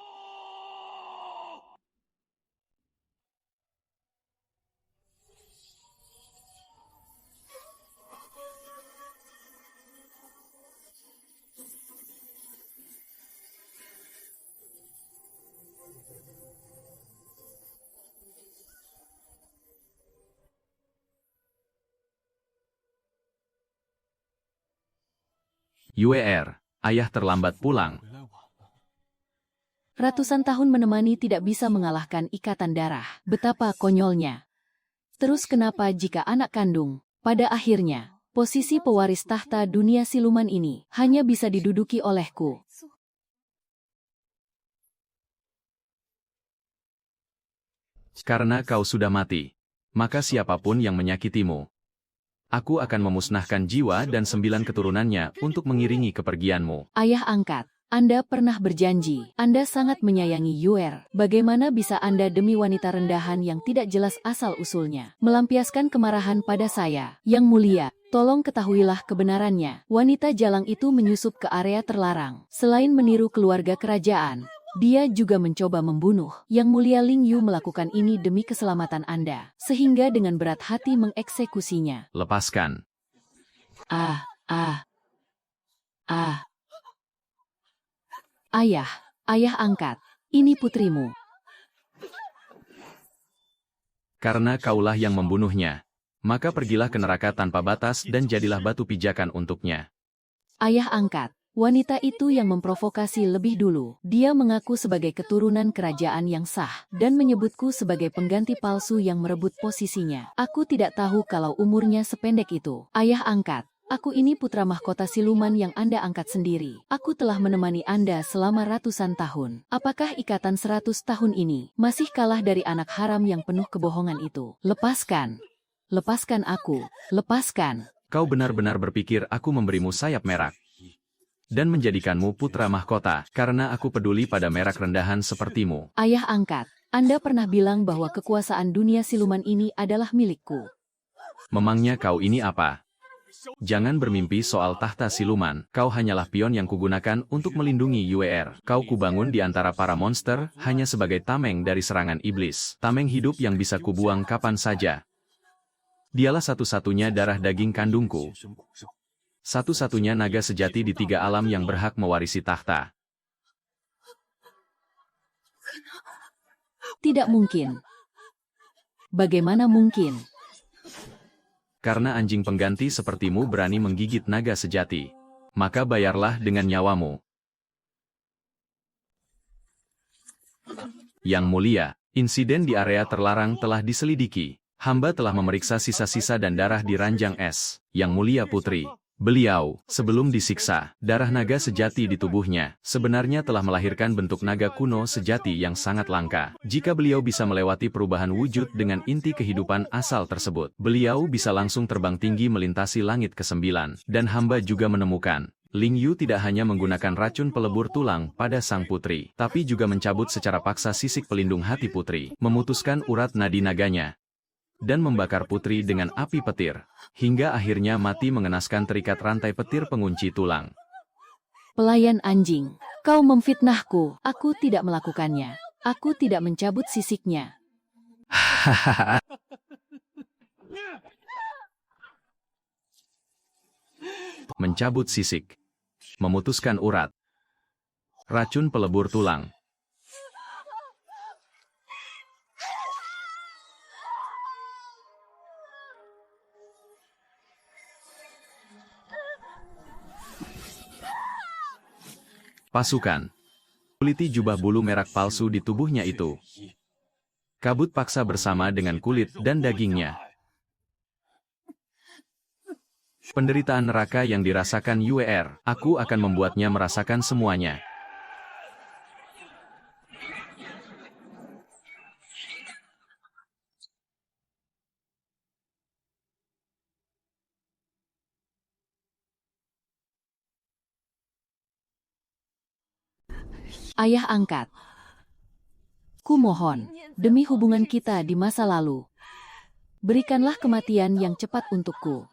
UER, ayah terlambat pulang. Ratusan tahun menemani tidak bisa mengalahkan ikatan darah. Betapa konyolnya. Terus kenapa jika anak kandung, pada akhirnya, posisi pewaris tahta dunia siluman ini hanya bisa diduduki olehku? Karena kau sudah mati, maka siapapun yang menyakitimu, aku akan memusnahkan jiwa dan 9 keturunannya untuk mengiringi kepergianmu. Ayah angkat, Anda pernah berjanji, Anda sangat menyayangi Yuer. Bagaimana bisa Anda demi wanita rendahan yang tidak jelas asal-usulnya melampiaskan kemarahan pada saya? Yang Mulia, tolong ketahuilah kebenarannya. Wanita jalang itu menyusup ke area terlarang. Selain meniru keluarga kerajaan, dia juga mencoba membunuh. Yang Mulia Ling Yu melakukan ini demi keselamatan Anda, sehingga dengan berat hati mengeksekusinya. Lepaskan. Ayah angkat, ini putrimu. Karena kaulah yang membunuhnya, maka pergilah ke neraka tanpa batas dan jadilah batu pijakan untuknya. Ayah angkat, wanita itu yang memprovokasi lebih dulu. Dia mengaku sebagai keturunan kerajaan yang sah dan menyebutku sebagai pengganti palsu yang merebut posisinya. Aku tidak tahu kalau umurnya sependek itu. Ayah angkat, aku ini putra mahkota siluman yang Anda angkat sendiri. Aku telah menemani Anda selama ratusan tahun. Apakah ikatan 100 tahun ini masih kalah dari anak haram yang penuh kebohongan itu? Lepaskan. Lepaskan aku. Lepaskan. Kau benar-benar berpikir aku memberimu sayap merah dan menjadikanmu putra mahkota, karena aku peduli pada merak rendahan sepertimu. Ayah angkat, Anda pernah bilang bahwa kekuasaan dunia siluman ini adalah milikku. Memangnya kau ini apa? Jangan bermimpi soal tahta siluman, kau hanyalah pion yang kugunakan untuk melindungi UER. Kau kubangun di antara para monster, hanya sebagai tameng dari serangan iblis. Tameng hidup yang bisa kubuang kapan saja. Dialah satu-satunya darah daging kandungku. Satu-satunya naga sejati di 3 alam yang berhak mewarisi tahta. Tidak mungkin. Bagaimana mungkin? Karena anjing pengganti sepertimu berani menggigit naga sejati, maka bayarlah dengan nyawamu. Yang Mulia, insiden di area terlarang telah diselidiki. Hamba telah memeriksa sisa-sisa dan darah di ranjang es. Yang Mulia Putri, beliau, sebelum disiksa, darah naga sejati di tubuhnya, sebenarnya telah melahirkan bentuk naga kuno sejati yang sangat langka. Jika beliau bisa melewati perubahan wujud dengan inti kehidupan asal tersebut, beliau bisa langsung terbang tinggi melintasi langit ke-9. Dan hamba juga menemukan, Ling Yu tidak hanya menggunakan racun pelebur tulang pada sang putri, tapi juga mencabut secara paksa sisik pelindung hati putri, memutuskan urat nadi naganya, dan membakar putri dengan api petir, hingga akhirnya mati mengenaskan terikat rantai petir pengunci tulang. Pelayan anjing, kau memfitnahku. Aku tidak melakukannya. Aku tidak mencabut sisiknya. Hahaha. Mencabut sisik. Memutuskan urat. Racun pelebur tulang. Pasukan. Kuliti jubah bulu merak palsu di tubuhnya itu. Kabut paksa bersama dengan kulit dan dagingnya. Penderitaan neraka yang dirasakan Yue, aku akan membuatnya merasakan semuanya. Ayah angkat. Kumohon, demi hubungan kita di masa lalu, berikanlah kematian yang cepat untukku.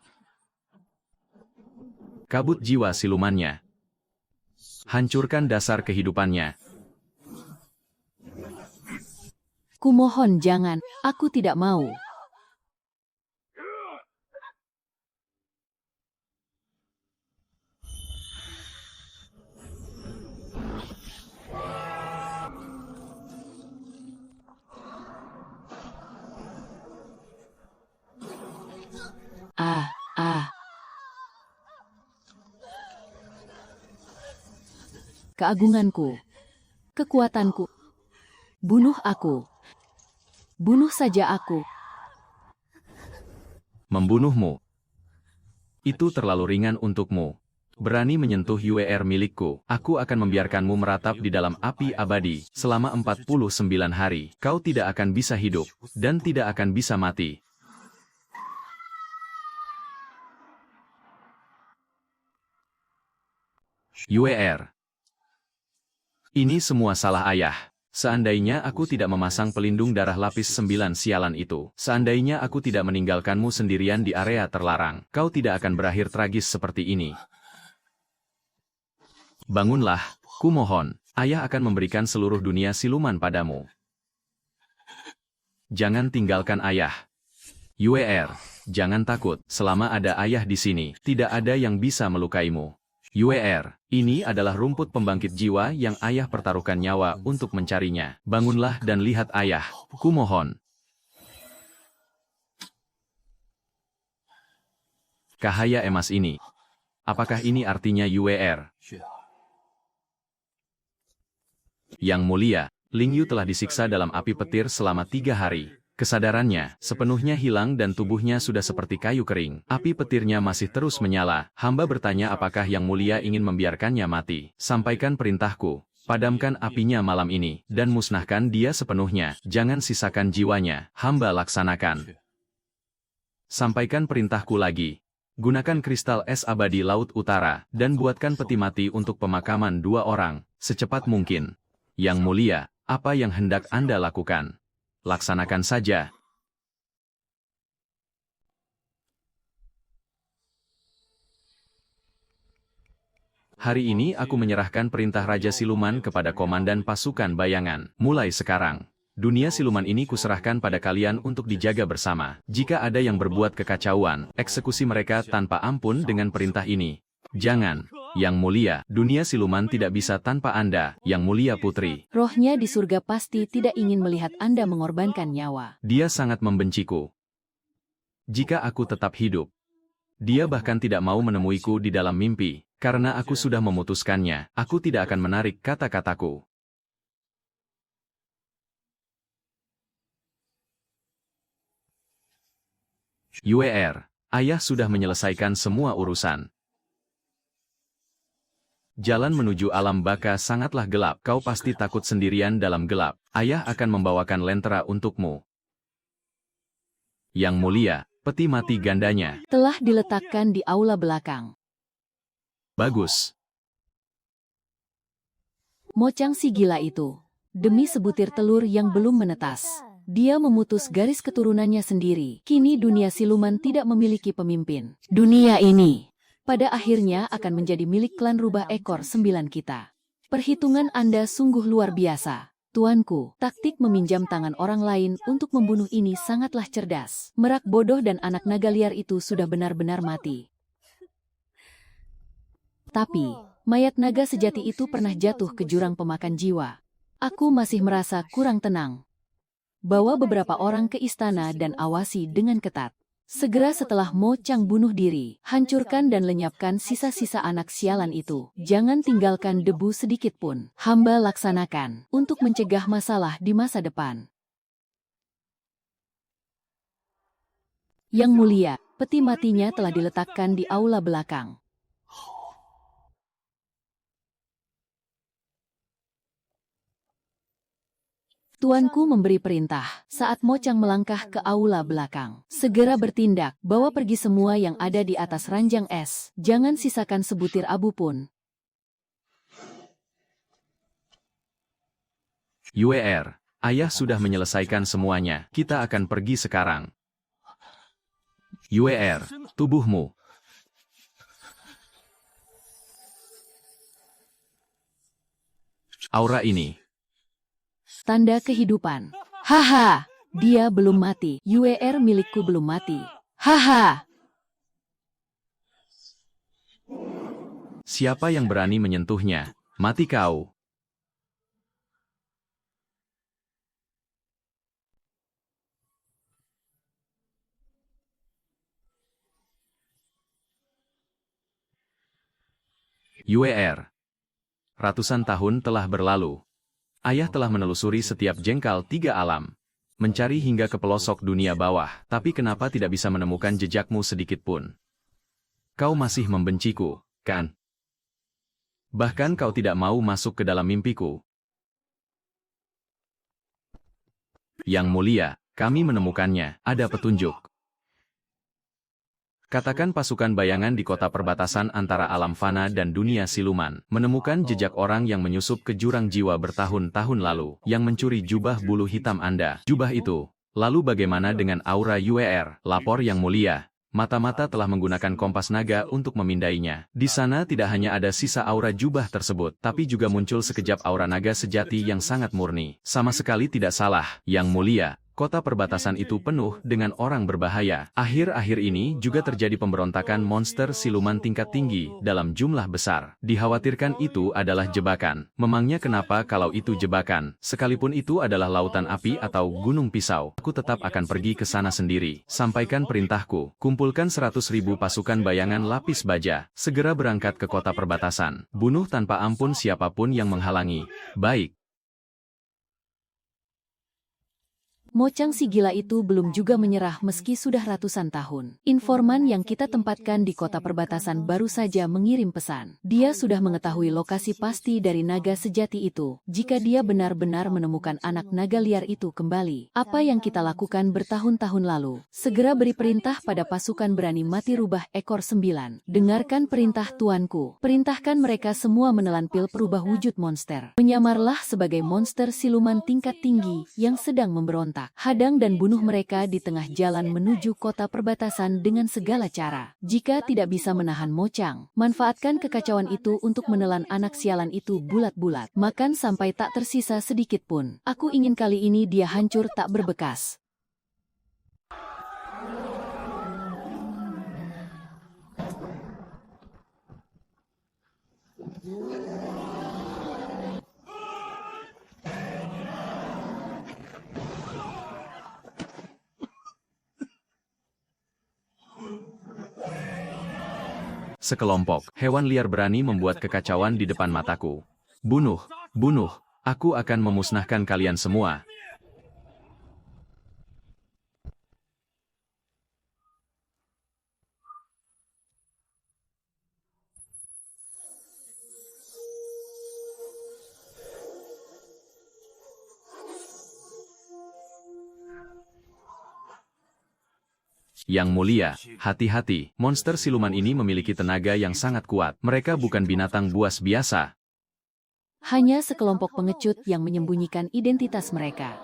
Kabut jiwa silumannya. Hancurkan dasar kehidupannya. Kumohon jangan, aku tidak mau. Keagunganku, kekuatanku, bunuh aku, bunuh saja aku. Membunuhmu. Itu terlalu ringan untukmu. Berani menyentuh Yue milikku, aku akan membiarkanmu meratap di dalam api abadi selama 49 hari. Kau tidak akan bisa hidup, dan tidak akan bisa mati. Yue, ini semua salah ayah. Seandainya aku tidak memasang pelindung darah lapis 9 sialan itu, seandainya aku tidak meninggalkanmu sendirian di area terlarang, kau tidak akan berakhir tragis seperti ini. Bangunlah, kumohon, ayah akan memberikan seluruh dunia siluman padamu. Jangan tinggalkan ayah. Yue, jangan takut, selama ada ayah di sini, tidak ada yang bisa melukaimu. Yue, ini adalah rumput pembangkit jiwa yang ayah pertaruhkan nyawa untuk mencarinya. Bangunlah dan lihat ayah, kumohon. Cahaya emas ini. Apakah ini artinya Yue? Yang mulia, Lingyu telah disiksa dalam api petir selama 3 hari. Kesadarannya sepenuhnya hilang dan tubuhnya sudah seperti kayu kering. Api petirnya masih terus menyala. Hamba bertanya apakah Yang Mulia ingin membiarkannya mati. Sampaikan perintahku. Padamkan apinya malam ini, dan musnahkan dia sepenuhnya. Jangan sisakan jiwanya. Hamba laksanakan. Sampaikan perintahku lagi. Gunakan kristal es abadi Laut Utara, dan buatkan peti mati untuk pemakaman 2 orang, secepat mungkin. Yang Mulia, apa yang hendak Anda lakukan? Laksanakan saja. Hari ini aku menyerahkan perintah Raja Siluman kepada Komandan Pasukan Bayangan. Mulai sekarang, dunia siluman ini kuserahkan pada kalian untuk dijaga bersama. Jika ada yang berbuat kekacauan, eksekusi mereka tanpa ampun dengan perintah ini. Jangan, Yang Mulia, dunia siluman tidak bisa tanpa Anda, Yang Mulia Putri. Rohnya di surga pasti tidak ingin melihat Anda mengorbankan nyawa. Dia sangat membenciku. Jika aku tetap hidup, dia bahkan tidak mau menemuiku di dalam mimpi, karena aku sudah memutuskannya, aku tidak akan menarik kata-kataku. Yue, ayah sudah menyelesaikan semua urusan. Jalan menuju alam baka sangatlah gelap. Kau pasti takut sendirian dalam gelap. Ayah akan membawakan lentera untukmu. Yang Mulia, peti mati gandanya Telah diletakkan di aula belakang. bagus. Mocang si gila itu. Demi sebutir telur yang belum menetas. Dia memutus garis keturunannya sendiri. Kini dunia siluman tidak memiliki pemimpin. Dunia ini, pada akhirnya akan menjadi milik klan rubah ekor 9 kita. Perhitungan Anda sungguh luar biasa. Tuanku, taktik meminjam tangan orang lain untuk membunuh ini sangatlah cerdas. Merak bodoh dan anak naga liar itu sudah benar-benar mati. Tapi, mayat naga sejati itu pernah jatuh ke jurang pemakan jiwa. Aku masih merasa kurang tenang. Bawa beberapa orang ke istana dan awasi dengan ketat. Segera setelah Mo Chang bunuh diri, hancurkan dan lenyapkan sisa-sisa anak sialan itu. Jangan tinggalkan debu sedikit pun. Hamba laksanakan untuk mencegah masalah di masa depan. Yang mulia, peti matinya telah diletakkan di aula belakang. Tuanku memberi perintah saat Mo Chang melangkah ke aula belakang. Segera bertindak, bawa pergi semua yang ada di atas ranjang es. Jangan sisakan sebutir abu pun. UER, ayah sudah menyelesaikan semuanya. Kita akan pergi sekarang. UER, tubuhmu. Aura ini. Tanda kehidupan. Haha, dia belum mati. UER milikku belum mati. Haha. Siapa yang berani menyentuhnya? Mati kau. UER. Ratusan tahun telah berlalu. Ayah telah menelusuri setiap jengkal 3 alam. Mencari hingga ke pelosok dunia bawah, tapi kenapa tidak bisa menemukan jejakmu sedikit pun? Kau masih membenciku, kan? Bahkan kau tidak mau masuk ke dalam mimpiku. Yang mulia, kami menemukannya, ada petunjuk. Katakan pasukan bayangan di kota perbatasan antara alam fana dan dunia siluman, menemukan jejak orang yang menyusup ke jurang jiwa bertahun-tahun lalu, yang mencuri jubah bulu hitam Anda. Jubah itu. Lalu bagaimana dengan aura UER? Lapor yang mulia. Mata-mata telah menggunakan kompas naga untuk memindainya. Di sana tidak hanya ada sisa aura jubah tersebut, tapi juga muncul sekejap aura naga sejati yang sangat murni. Sama sekali tidak salah, yang mulia. Kota perbatasan itu penuh dengan orang berbahaya. Akhir-akhir ini juga terjadi pemberontakan monster siluman tingkat tinggi dalam jumlah besar. Dikhawatirkan itu adalah jebakan. Memangnya kenapa kalau itu jebakan? Sekalipun itu adalah lautan api atau gunung pisau, aku tetap akan pergi ke sana sendiri. Sampaikan perintahku. Kumpulkan 100.000 pasukan bayangan lapis baja. Segera berangkat ke kota perbatasan. Bunuh tanpa ampun siapapun yang menghalangi. Baik. Mo Chang si gila itu belum juga menyerah meski sudah ratusan tahun. Informan yang kita tempatkan di kota perbatasan baru saja mengirim pesan. Dia sudah mengetahui lokasi pasti dari naga sejati itu. Jika dia benar-benar menemukan anak naga liar itu kembali, apa yang kita lakukan bertahun-tahun lalu? Segera beri perintah pada pasukan berani mati rubah ekor 9. Dengarkan perintah tuanku. Perintahkan mereka semua menelan pil perubah wujud monster. Menyamarlah sebagai monster siluman tingkat tinggi yang sedang memberontak. Hadang dan bunuh mereka di tengah jalan menuju kota perbatasan dengan segala cara. Jika tidak bisa menahan Mo Chang, manfaatkan kekacauan itu untuk menelan anak sialan itu bulat-bulat. Makan sampai tak tersisa sedikit pun. Aku ingin kali ini dia hancur tak berbekas. Sekelompok hewan liar berani membuat kekacauan di depan mataku. Bunuh, bunuh, aku akan memusnahkan kalian semua. Yang mulia, hati-hati, monster siluman ini memiliki tenaga yang sangat kuat. Mereka bukan binatang buas biasa. Hanya sekelompok pengecut yang menyembunyikan identitas mereka.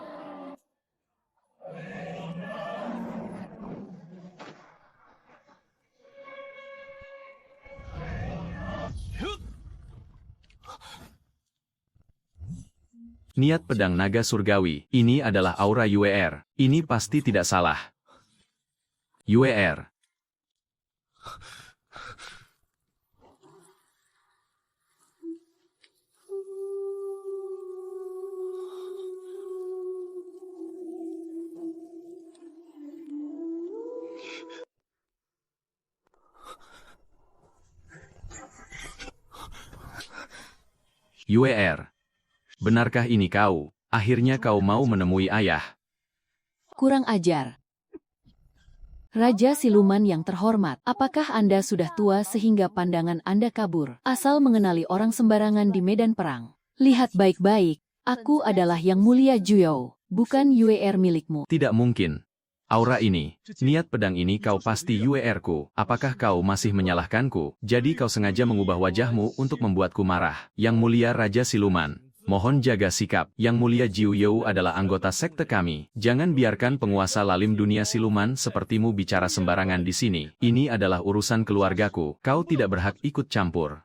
Niat pedang naga surgawi, ini adalah aura UER. Ini pasti tidak salah. UER. UER. Benarkah ini kau? Akhirnya kau mau menemui ayah. Kurang ajar. Raja Siluman yang terhormat, apakah Anda sudah tua sehingga pandangan Anda kabur, asal mengenali orang sembarangan di medan perang? Lihat baik-baik, aku adalah Yang Mulia Juyou, bukan UER milikmu. Tidak mungkin. Aura ini, niat pedang ini kau pasti UER-ku. Apakah kau masih menyalahkanku? Jadi kau sengaja mengubah wajahmu untuk membuatku marah. Yang Mulia Raja Siluman, mohon jaga sikap. Yang Mulia Juyou adalah anggota sekte kami. Jangan biarkan penguasa lalim dunia siluman sepertimu bicara sembarangan di sini. Ini adalah urusan keluargaku. Kau tidak berhak ikut campur.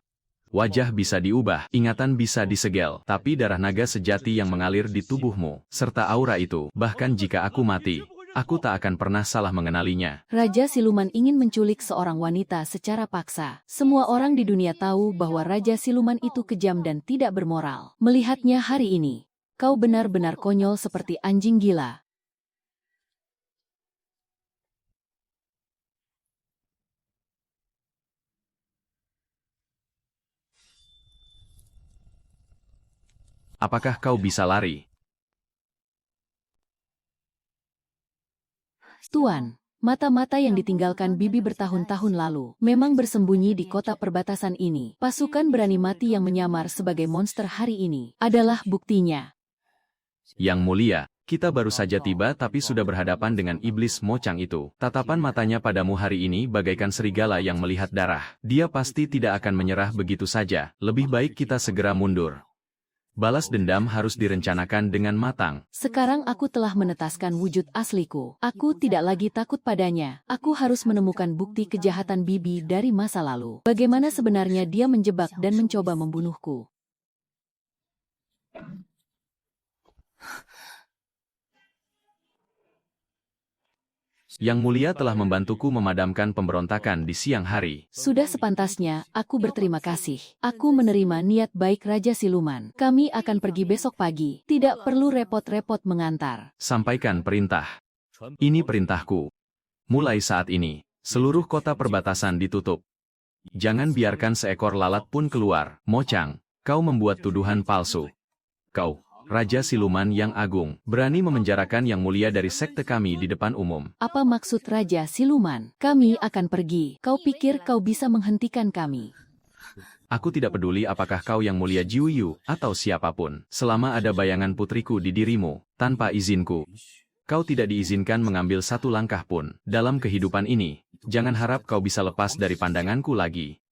Wajah bisa diubah, ingatan bisa disegel, tapi darah naga sejati yang mengalir di tubuhmu, serta aura itu, bahkan jika aku mati, aku tak akan pernah salah mengenalinya. Raja Siluman ingin menculik seorang wanita secara paksa. Semua orang di dunia tahu bahwa Raja Siluman itu kejam dan tidak bermoral. Melihatnya hari ini, kau benar-benar konyol seperti anjing gila. Apakah kau bisa lari? Tuan, mata-mata yang ditinggalkan bibi bertahun-tahun lalu memang bersembunyi di kota perbatasan ini. Pasukan berani mati yang menyamar sebagai monster hari ini adalah buktinya. Yang Mulia, kita baru saja tiba tapi sudah berhadapan dengan iblis mocang itu. Tatapan matanya padamu hari ini bagaikan serigala yang melihat darah. Dia pasti tidak akan menyerah begitu saja. Lebih baik kita segera mundur. Balas dendam harus direncanakan dengan matang. Sekarang aku telah menetaskan wujud asliku. Aku tidak lagi takut padanya. Aku harus menemukan bukti kejahatan bibi dari masa lalu. Bagaimana sebenarnya dia menjebak dan mencoba membunuhku. Yang Mulia telah membantuku memadamkan pemberontakan di siang hari. Sudah sepantasnya, aku berterima kasih. Aku menerima niat baik Raja Siluman. Kami akan pergi besok pagi. Tidak perlu repot-repot mengantar. Sampaikan perintah. Ini perintahku. Mulai saat ini, seluruh kota perbatasan ditutup. Jangan biarkan seekor lalat pun keluar. Mocang, kau membuat tuduhan palsu. Kau, Raja Siluman yang agung, berani memenjarakan Yang Mulia dari sekte kami di depan umum. Apa maksud Raja Siluman? Kami akan pergi. Kau pikir kau bisa menghentikan kami? Aku tidak peduli apakah kau Yang Mulia Jiuyu atau siapapun. Selama ada bayangan putriku di dirimu, tanpa izinku, kau tidak diizinkan mengambil satu langkah pun. Dalam kehidupan ini, jangan harap kau bisa lepas dari pandanganku lagi.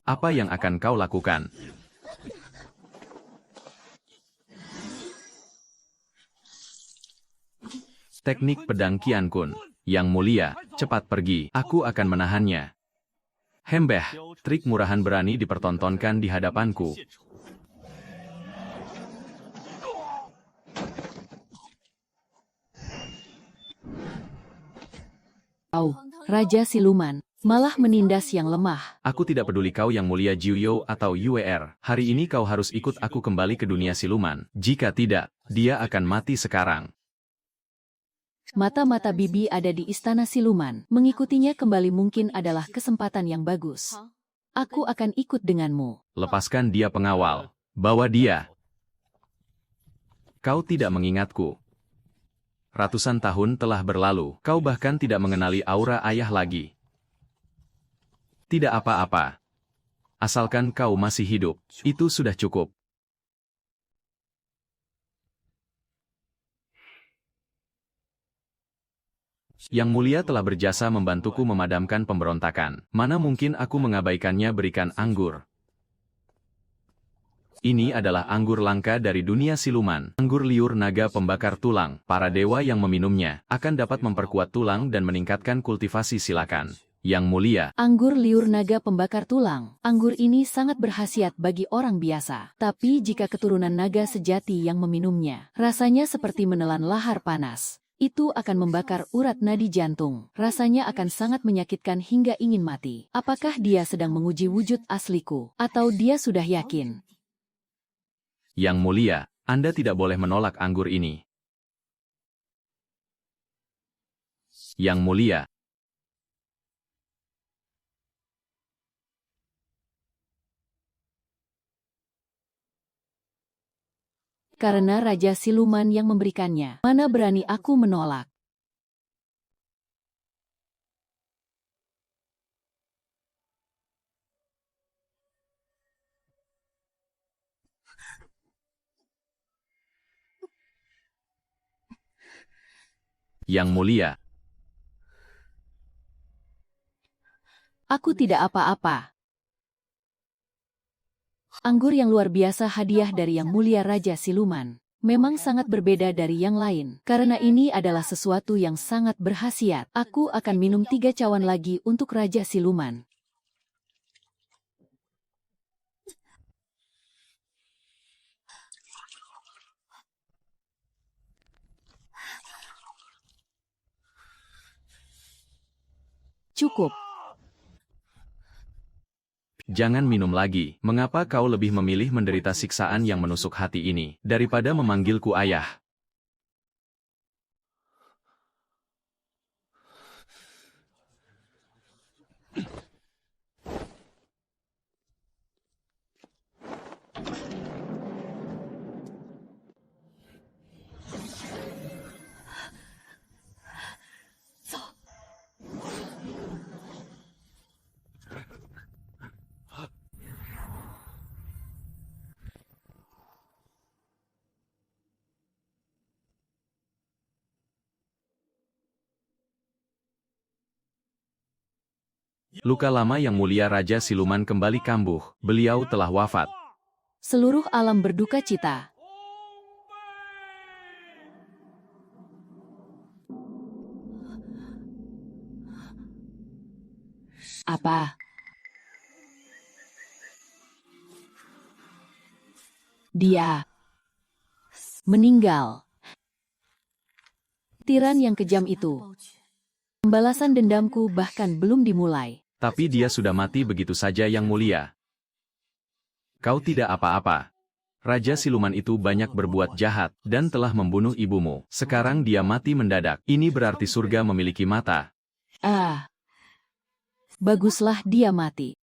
Apa yang akan kau lakukan? Teknik pedang Qian Kun. Yang Mulia, cepat pergi. Aku akan menahannya. Hembeh, trik murahan berani dipertontonkan di hadapanku. Raja Siluman malah menindas yang lemah. Aku tidak peduli kau Yang Mulia Juyou atau UER. Hari ini kau harus ikut aku kembali ke dunia siluman. Jika tidak, dia akan mati sekarang. Mata-mata bibi ada di istana siluman. Mengikutinya kembali mungkin adalah kesempatan yang bagus. Aku akan ikut denganmu. Lepaskan dia pengawal. Bawa dia. Kau tidak mengingatku. Ratusan tahun telah berlalu. Kau bahkan tidak mengenali aura ayah lagi. Tidak apa-apa. Asalkan kau masih hidup, itu sudah cukup. Yang Mulia telah berjasa membantuku memadamkan pemberontakan. Mana mungkin aku mengabaikannya berikan anggur. Ini adalah anggur langka dari dunia siluman. Anggur liur naga pembakar tulang. Para dewa yang meminumnya akan dapat memperkuat tulang dan meningkatkan kultivasi silakan. Yang mulia, Anggur liur naga pembakar tulang. Anggur ini sangat berkhasiat bagi orang biasa. Tapi jika keturunan naga sejati yang meminumnya, rasanya seperti menelan lahar panas. Itu akan membakar urat nadi jantung. Rasanya akan sangat menyakitkan hingga ingin mati. Apakah dia sedang menguji wujud asliku? Atau dia sudah yakin? Yang mulia, Anda tidak boleh menolak anggur ini. Yang mulia, Karena Raja Siluman yang memberikannya, mana berani aku menolak? Yang mulia, Aku tidak apa-apa. Anggur yang luar biasa hadiah dari Yang Mulia Raja Siluman. Memang sangat berbeda dari yang lain. Karena ini adalah sesuatu yang sangat berkhasiat. Aku akan minum 3 cawan lagi untuk Raja Siluman. Cukup. jangan minum lagi. Mengapa kau lebih memilih menderita siksaan yang menusuk hati ini, daripada memanggilku ayah? Luka lama Yang Mulia Raja Siluman kembali kambuh. Beliau telah wafat. Seluruh alam berduka cita. Apa? Dia meninggal. Tiran yang kejam itu. Pembalasan dendamku bahkan belum dimulai. Tapi dia sudah mati begitu saja Yang Mulia. Kau tidak apa-apa. Raja Siluman itu banyak berbuat jahat dan telah membunuh ibumu. Sekarang dia mati mendadak. Ini berarti surga memiliki mata. Ah. Baguslah dia mati.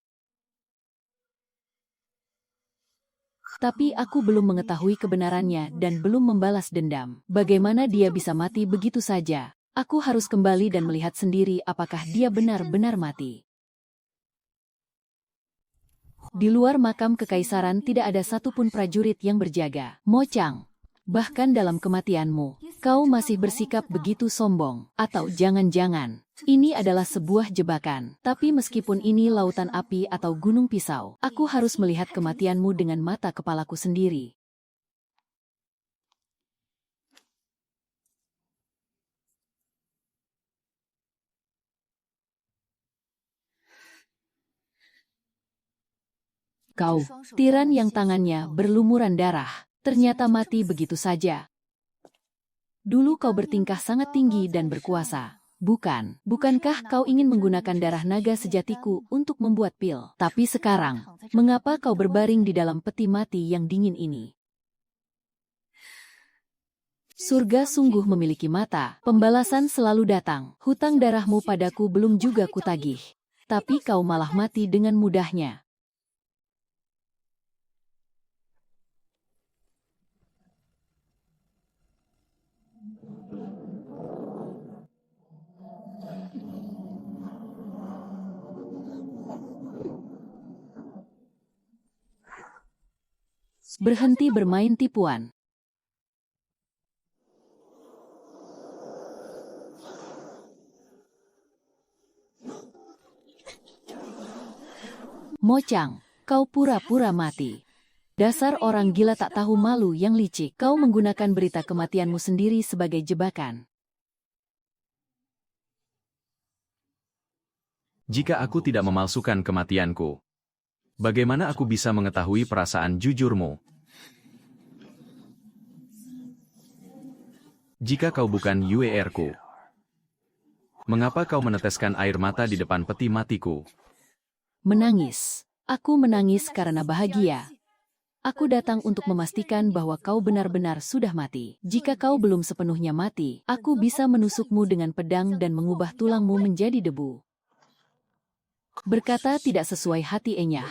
Tapi aku belum mengetahui kebenarannya dan belum membalas dendam. Bagaimana dia bisa mati begitu saja? Aku harus kembali dan melihat sendiri apakah dia benar-benar mati. Di luar makam kekaisaran tidak ada satupun prajurit yang berjaga. Mo Chang, bahkan dalam kematianmu, kau masih bersikap begitu sombong. Atau jangan-jangan, ini adalah sebuah jebakan. Tapi meskipun ini lautan api atau gunung pisau, aku harus melihat kematianmu dengan mata kepalaku sendiri. Kau, tiran yang tangannya berlumuran darah, ternyata mati begitu saja. Dulu kau bertingkah sangat tinggi dan berkuasa. Bukankah kau ingin menggunakan darah naga sejatiku untuk membuat pil? Tapi sekarang, mengapa kau berbaring di dalam peti mati yang dingin ini? Surga sungguh memiliki mata, pembalasan selalu datang. Hutang darahmu padaku belum juga kutagih. Tapi kau malah mati dengan mudahnya. Berhenti bermain tipuan. Mo Chang, kau pura-pura mati. Dasar orang gila tak tahu malu yang licik. Kau menggunakan berita kematianmu sendiri sebagai jebakan. Jika aku tidak memalsukan kematianku, bagaimana aku bisa mengetahui perasaan jujurmu? Jika kau bukan UER-ku, mengapa kau meneteskan air mata di depan peti matiku? Menangis. Aku menangis karena bahagia. Aku datang untuk memastikan bahwa kau benar-benar sudah mati. Jika kau belum sepenuhnya mati, aku bisa menusukmu dengan pedang dan mengubah tulangmu menjadi debu. Berkata tidak sesuai hati Enyah.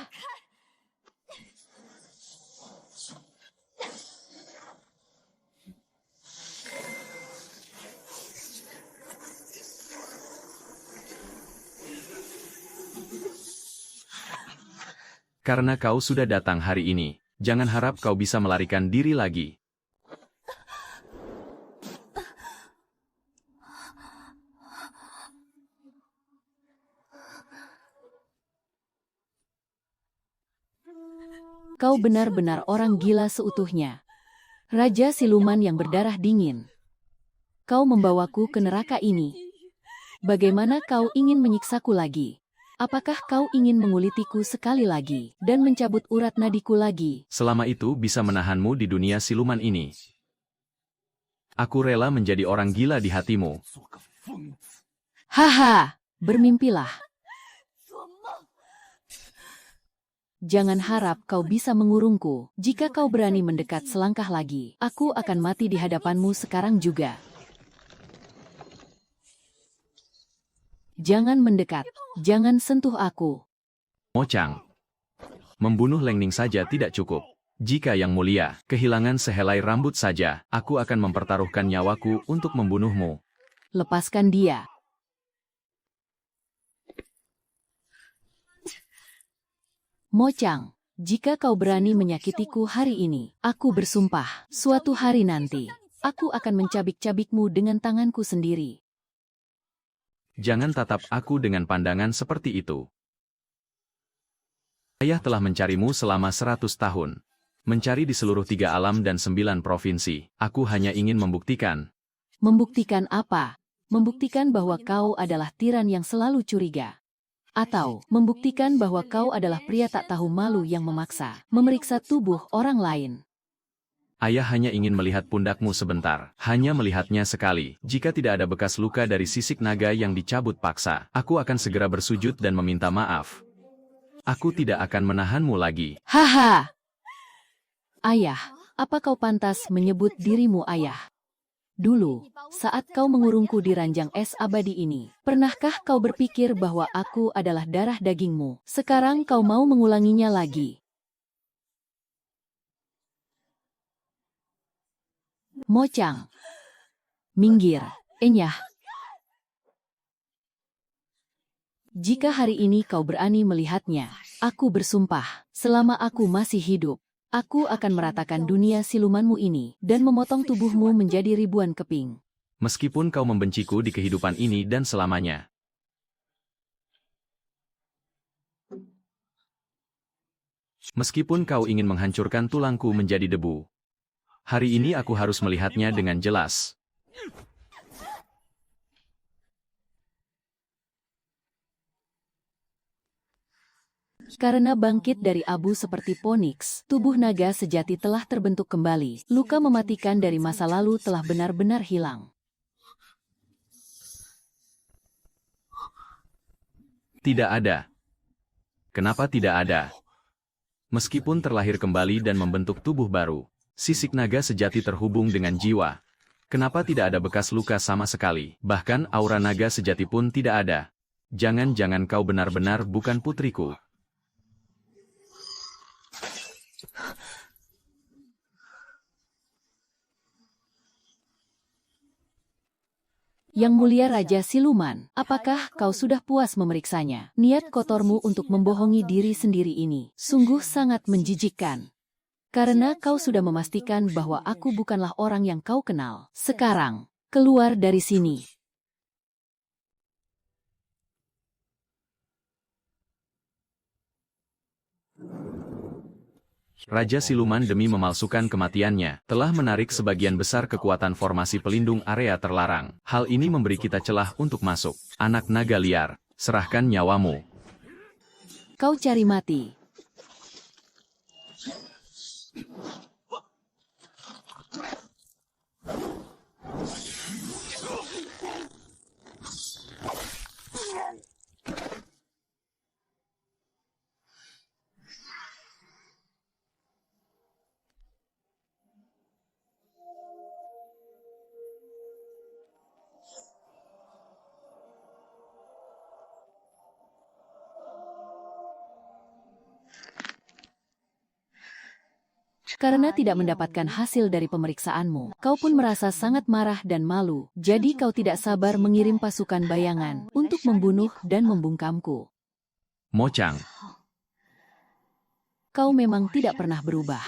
Karena kau sudah datang hari ini, jangan harap kau bisa melarikan diri lagi. Kau benar-benar orang gila seutuhnya. Raja siluman yang berdarah dingin. Kau membawaku ke neraka ini. Bagaimana kau ingin menyiksaku lagi? Apakah kau ingin mengulitiku sekali lagi dan mencabut urat nadiku lagi? Selama itu bisa menahanmu di dunia siluman ini. Aku rela menjadi orang gila di hatimu. Haha, bermimpilah. Jangan harap kau bisa mengurungku. Jika kau berani mendekat selangkah lagi, aku akan mati di hadapanmu sekarang juga. Jangan mendekat. Jangan sentuh aku. Mocang. Membunuh Leng Ning saja tidak cukup. Jika Yang Mulia kehilangan sehelai rambut saja, aku akan mempertaruhkan nyawaku untuk membunuhmu. Lepaskan dia. Mocang, jika kau berani menyakitiku hari ini, aku bersumpah, suatu hari nanti, aku akan mencabik-cabikmu dengan tanganku sendiri. Jangan tatap aku dengan pandangan seperti itu. Ayah telah mencarimu selama 100 tahun. Mencari di seluruh 3 alam dan 9 provinsi. Aku hanya ingin membuktikan. Membuktikan apa? Membuktikan bahwa kau adalah tiran yang selalu curiga. Atau, membuktikan bahwa kau adalah pria tak tahu malu yang memaksa, memeriksa tubuh orang lain. Ayah hanya ingin melihat pundakmu sebentar, hanya melihatnya sekali. Jika tidak ada bekas luka dari sisik naga yang dicabut paksa, aku akan segera bersujud dan meminta maaf. Aku tidak akan menahanmu lagi. Haha! Ayah, apa kau pantas menyebut dirimu ayah? Dulu, saat kau mengurungku di ranjang es abadi ini, pernahkah kau berpikir bahwa aku adalah darah dagingmu? Sekarang kau mau mengulanginya lagi. Mocang. Minggir, Enyah. Jika hari ini kau berani melihatnya, aku bersumpah, selama aku masih hidup, aku akan meratakan dunia silumanmu ini dan memotong tubuhmu menjadi ribuan keping. Meskipun kau membenciku di kehidupan ini dan selamanya. Meskipun kau ingin menghancurkan tulangku menjadi debu. Hari ini aku harus melihatnya dengan jelas. Karena bangkit dari abu seperti Phoenix, tubuh naga sejati telah terbentuk kembali. Luka mematikan dari masa lalu telah benar-benar hilang. Tidak ada. Kenapa tidak ada? Meskipun terlahir kembali dan membentuk tubuh baru, sisik naga sejati terhubung dengan jiwa. Kenapa tidak ada bekas luka sama sekali? Bahkan aura naga sejati pun tidak ada. Jangan-jangan kau benar-benar bukan putriku. Yang Mulia Raja Siluman, apakah kau sudah puas memeriksanya? Niat kotormu untuk membohongi diri sendiri ini sungguh sangat menjijikkan. Karena kau sudah memastikan bahwa aku bukanlah orang yang kau kenal. Sekarang, keluar dari sini. Raja Siluman demi memalsukan kematiannya, telah menarik sebagian besar kekuatan formasi pelindung area terlarang. Hal ini memberi kita celah untuk masuk. Anak naga liar, Serahkan nyawamu. Kau cari mati. Karena tidak mendapatkan hasil dari pemeriksaanmu, kau pun merasa sangat marah dan malu. Jadi kau tidak sabar mengirim pasukan bayangan untuk membunuh dan membungkamku. Mo Chang, Kau memang tidak pernah berubah.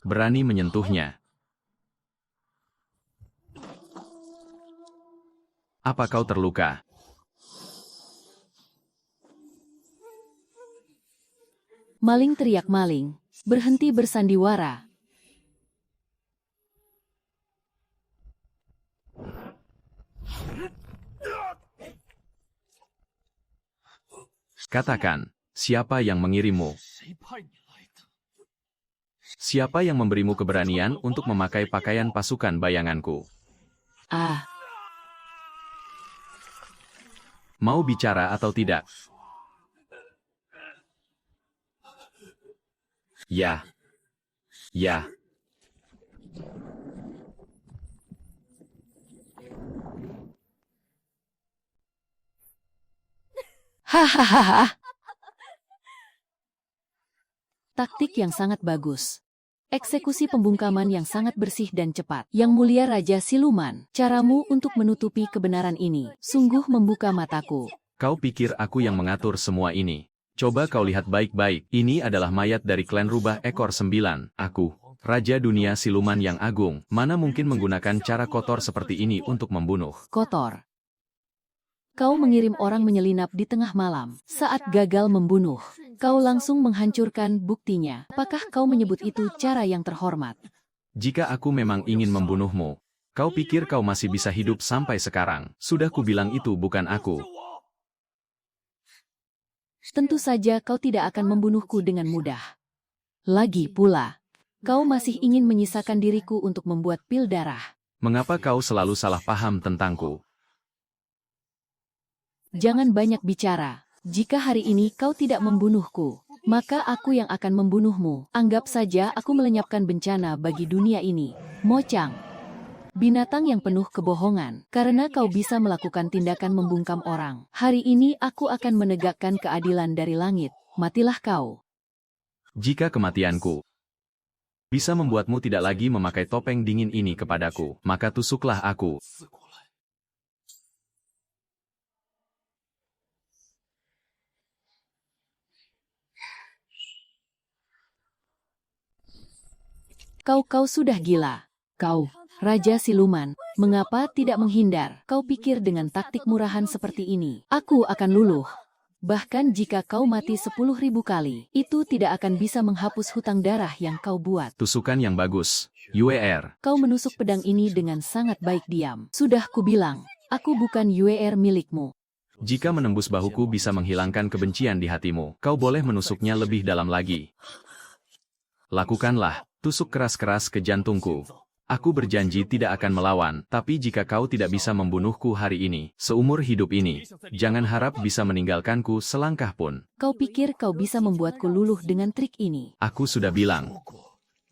berani menyentuhnya. Apa kau terluka? Maling teriak maling, berhenti bersandiwara. Katakan, siapa yang mengirimmu? Siapa yang memberimu keberanian untuk memakai pakaian pasukan bayanganku? Ah, Mau bicara atau tidak? Ya. Ya. hahaha. Taktik yang sangat bagus. Eksekusi pembungkaman yang sangat bersih dan cepat. Yang mulia Raja Siluman, caramu untuk menutupi kebenaran ini sungguh membuka mataku. Kau pikir aku yang mengatur semua ini? Coba kau lihat baik-baik. Ini adalah mayat dari klan rubah ekor 9. Aku, Raja Dunia Siluman yang agung. Mana mungkin menggunakan cara kotor seperti ini untuk membunuh? Kotor. Kau mengirim orang menyelinap di tengah malam. Saat gagal membunuh, kau langsung menghancurkan buktinya. Apakah kau menyebut itu cara yang terhormat? Jika aku memang ingin membunuhmu, kau pikir kau masih bisa hidup sampai sekarang? Sudah kubilang itu bukan aku. Tentu saja kau tidak akan membunuhku dengan mudah. Lagi pula, kau masih ingin menyisakan diriku untuk membuat pil darah. Mengapa kau selalu salah paham tentangku? Jangan banyak bicara. Jika hari ini kau tidak membunuhku, maka aku yang akan membunuhmu. Anggap saja aku melenyapkan bencana bagi dunia ini. Mo Chang, binatang yang penuh kebohongan. Karena kau bisa melakukan tindakan membungkam orang. Hari ini aku akan menegakkan keadilan dari langit. Matilah kau. Jika kematianku bisa membuatmu tidak lagi memakai topeng dingin ini kepadaku, maka tusuklah aku. Kau sudah gila. Kau, Raja Siluman, mengapa tidak menghindar? Kau pikir dengan taktik murahan seperti ini, aku akan luluh. Bahkan jika kau mati 10.000 kali, itu tidak akan bisa menghapus hutang darah yang kau buat. Tusukan yang bagus, UER. Kau menusuk pedang ini dengan sangat baik diam. Sudah kubilang, aku bukan UER milikmu. Jika menembus bahuku bisa menghilangkan kebencian di hatimu, kau boleh menusuknya lebih dalam lagi. Lakukanlah, tusuk keras-keras ke jantungku. Aku berjanji tidak akan melawan, tapi jika kau tidak bisa membunuhku hari ini, seumur hidup ini, jangan harap bisa meninggalkanku selangkah pun. Kau pikir kau bisa membuatku luluh dengan trik ini? Aku sudah bilang,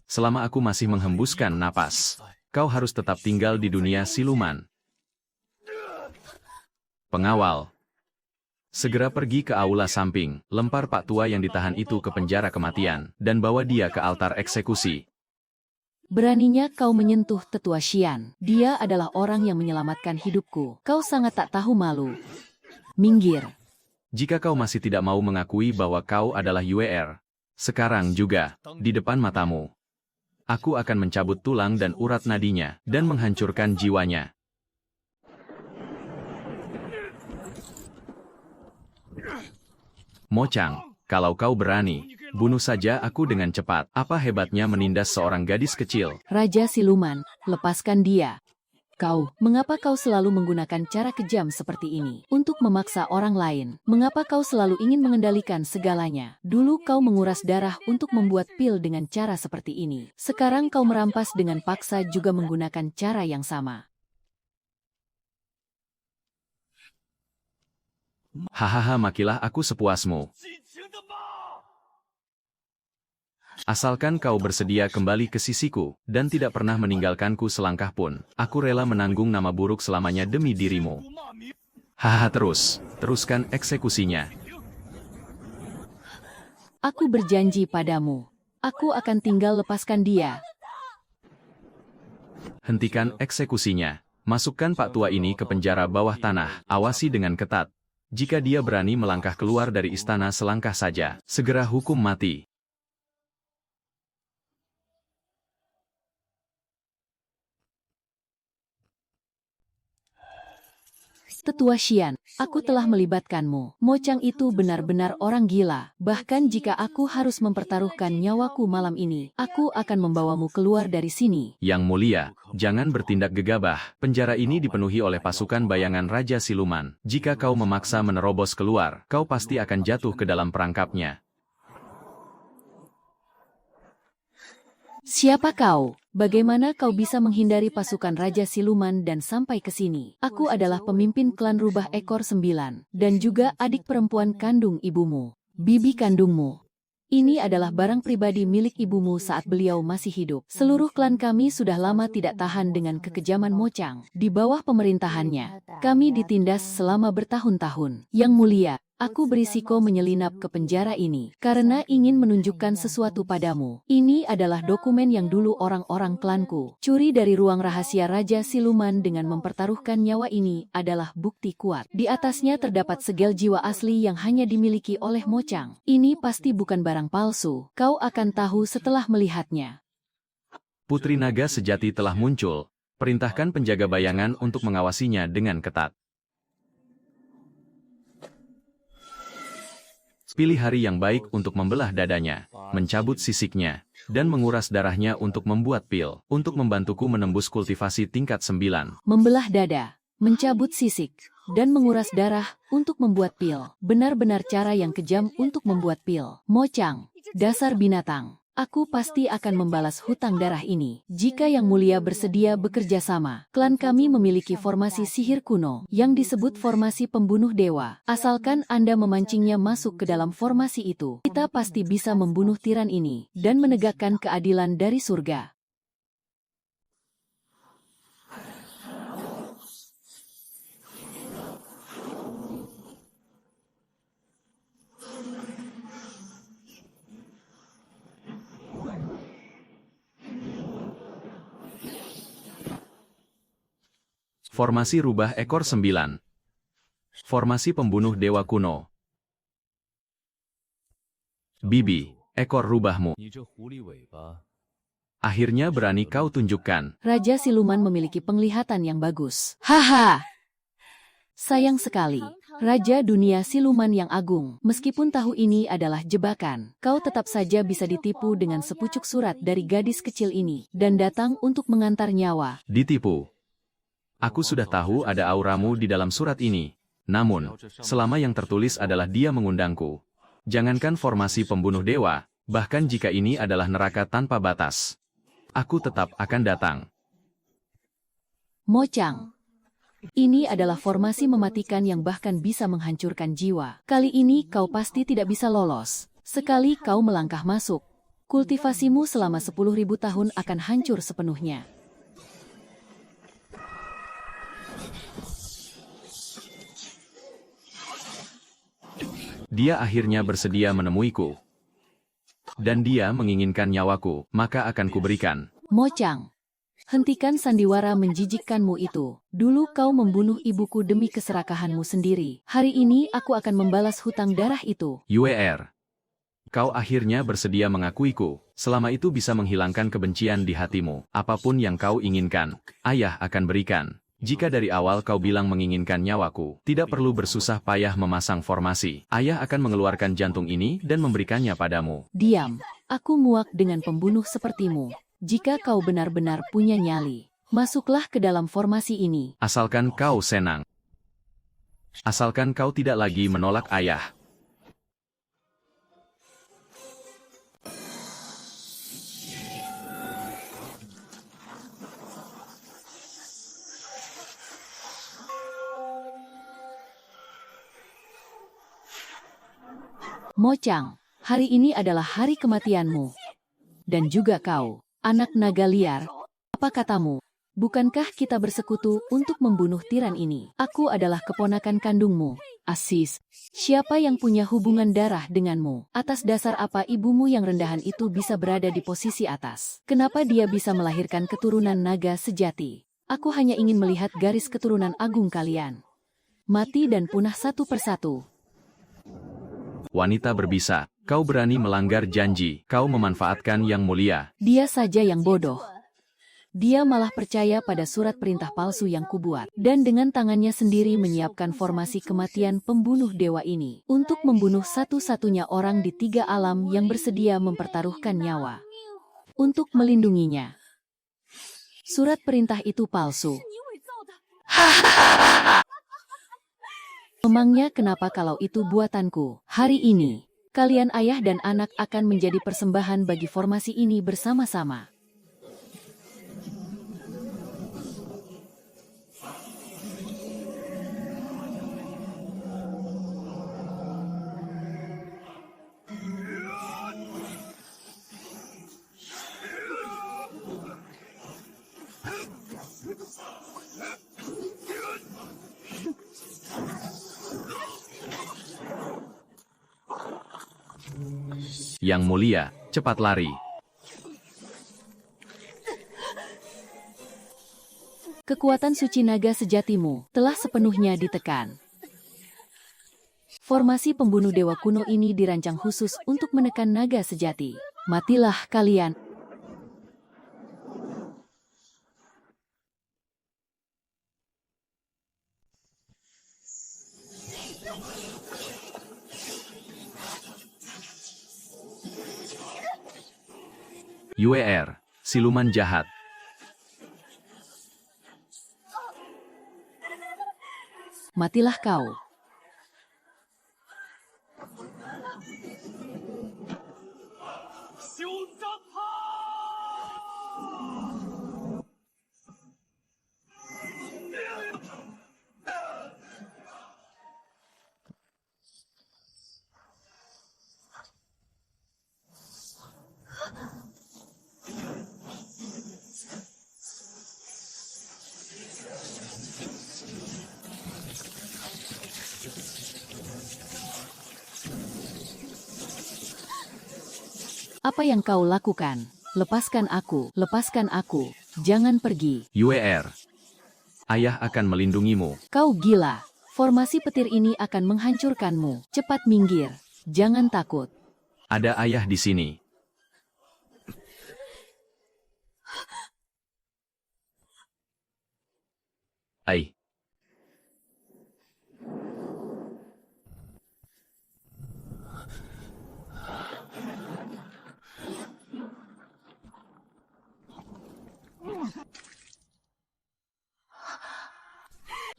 selama aku masih menghembuskan napas, kau harus tetap tinggal di dunia siluman. Pengawal, segera pergi ke aula samping, lempar Pak Tua yang ditahan itu ke penjara kematian, dan bawa dia ke altar eksekusi. Beraninya kau menyentuh Tetua Xian. Dia adalah orang yang menyelamatkan hidupku. Kau sangat tak tahu malu. Minggir. Jika kau masih tidak mau mengakui bahwa kau adalah UER, sekarang juga, di depan matamu, aku akan mencabut tulang dan urat nadinya, dan menghancurkan jiwanya. Mocang, kalau kau berani, bunuh saja aku dengan cepat. Apa hebatnya menindas seorang gadis kecil? Raja Siluman, lepaskan dia. Mengapa kau selalu menggunakan cara kejam seperti ini untuk memaksa orang lain? Mengapa kau selalu ingin mengendalikan segalanya? Dulu kau menguras darah untuk membuat pil dengan cara seperti ini. Sekarang kau merampas dengan paksa juga menggunakan cara yang sama. Hahaha, makilah aku sepuasmu. Asalkan kau bersedia kembali ke sisiku, dan tidak pernah meninggalkanku selangkah pun, aku rela menanggung nama buruk selamanya demi dirimu. Hahaha, teruskan eksekusinya. Aku berjanji padamu, aku akan tinggal lepaskan dia. Hentikan eksekusinya. Masukkan Pak Tua ini ke penjara bawah tanah, awasi dengan ketat. Jika dia berani melangkah keluar dari istana selangkah saja, segera hukum mati. Tetua Xian, aku telah melibatkanmu. Mocang itu benar-benar orang gila. Bahkan jika aku harus mempertaruhkan nyawaku malam ini, aku akan membawamu keluar dari sini. Yang mulia, jangan bertindak gegabah. Penjara ini dipenuhi oleh pasukan bayangan Raja Siluman. Jika kau memaksa menerobos keluar, kau pasti akan jatuh ke dalam perangkapnya. Siapa kau? Bagaimana kau bisa menghindari pasukan Raja Siluman dan sampai ke sini? Aku adalah pemimpin klan Rubah Ekor 9, dan juga adik perempuan kandung ibumu, bibi kandungmu. Ini adalah barang pribadi milik ibumu saat beliau masih hidup. Seluruh klan kami sudah lama tidak tahan dengan kekejaman Mocang. Di bawah pemerintahannya, kami ditindas selama bertahun-tahun. Yang mulia, aku berisiko menyelinap ke penjara ini karena ingin menunjukkan sesuatu padamu. Ini adalah dokumen yang dulu orang-orang klanku curi dari ruang rahasia Raja Siluman dengan mempertaruhkan nyawa. Ini adalah bukti kuat. Di atasnya terdapat segel jiwa asli yang hanya dimiliki oleh Mocang. Ini pasti bukan barang palsu. Kau akan tahu setelah melihatnya. Putri Naga sejati telah muncul. Perintahkan penjaga bayangan untuk mengawasinya dengan ketat. Pilih hari yang baik untuk membelah dadanya, mencabut sisiknya, dan menguras darahnya untuk membuat pil, untuk membantuku menembus kultivasi tingkat 9. Membelah dada, mencabut sisik, dan menguras darah untuk membuat pil. Benar-benar cara yang kejam untuk membuat pil. Mocang, dasar binatang. Aku pasti akan membalas hutang darah ini. Jika Yang Mulia bersedia bekerja sama, klan kami memiliki formasi sihir kuno yang disebut formasi pembunuh dewa. Asalkan Anda memancingnya masuk ke dalam formasi itu, kita pasti bisa membunuh tiran ini dan menegakkan keadilan dari surga. Formasi Rubah Ekor 9. Formasi pembunuh dewa kuno. Bibi, ekor rubahmu. Akhirnya berani kau tunjukkan. Raja Siluman memiliki penglihatan yang bagus. Haha! Sayang sekali, Raja Dunia Siluman yang agung. Meskipun tahu ini adalah jebakan, kau tetap saja bisa ditipu dengan sepucuk surat dari gadis kecil ini dan datang untuk mengantar nyawa. Ditipu. Aku sudah tahu ada auramu di dalam surat ini. Namun, selama yang tertulis adalah dia mengundangku. Jangankan formasi pembunuh dewa, bahkan jika ini adalah neraka tanpa batas, aku tetap akan datang. Mocang. Ini adalah formasi mematikan yang bahkan bisa menghancurkan jiwa. Kali ini kau pasti tidak bisa lolos. Sekali kau melangkah masuk, kultivasimu selama 10.000 tahun akan hancur sepenuhnya. Dia akhirnya bersedia menemuiku. Dan dia menginginkan nyawaku, maka akan kuberikan. Mocang. Hentikan sandiwara menjijikkanmu itu. Dulu kau membunuh ibuku demi keserakahanmu sendiri. Hari ini aku akan membalas hutang darah itu. UER. Kau akhirnya bersedia mengakuiku. Selama itu bisa menghilangkan kebencian di hatimu. Apapun yang kau inginkan, ayah akan berikan. Jika dari awal kau bilang menginginkan nyawaku, tidak perlu bersusah payah memasang formasi. Ayah akan mengeluarkan jantung ini dan memberikannya padamu. Diam, aku muak dengan pembunuh sepertimu. Jika kau benar-benar punya nyali, masuklah ke dalam formasi ini. Asalkan kau senang. Asalkan kau tidak lagi menolak ayah. Mocang, hari ini adalah hari kematianmu. Dan juga kau, anak naga liar. Apa katamu? Bukankah kita bersekutu untuk membunuh tiran ini? Aku adalah keponakan kandungmu, Aziz. Siapa yang punya hubungan darah denganmu? Atas dasar apa ibumu yang rendahan itu bisa berada di posisi atas? Kenapa dia bisa melahirkan keturunan naga sejati? Aku hanya ingin melihat garis keturunan agung kalian. Mati dan punah satu persatu. Wanita berbisa, kau berani melanggar janji, kau memanfaatkan yang mulia. Dia saja yang bodoh. Dia malah percaya pada surat perintah palsu yang kubuat, dan dengan tangannya sendiri menyiapkan formasi kematian pembunuh dewa ini, untuk membunuh satu-satunya orang di 3 alam yang bersedia mempertaruhkan nyawa, untuk melindunginya. Surat perintah itu palsu. Memangnya kenapa kalau itu buatanku? Hari ini, kalian ayah dan anak akan menjadi persembahan bagi formasi ini bersama-sama. Yang mulia, cepat lari. Kekuatan suci naga sejatimu telah sepenuhnya ditekan. Formasi pembunuh dewa kuno ini dirancang khusus untuk menekan naga sejati. Matilah kalian. UER, siluman jahat. Matilah kau. Apa yang kau lakukan? Lepaskan aku, jangan pergi. UER, ayah akan melindungimu. Kau gila, formasi petir ini akan menghancurkanmu. Cepat minggir, jangan takut. Ada ayah di sini. Ai.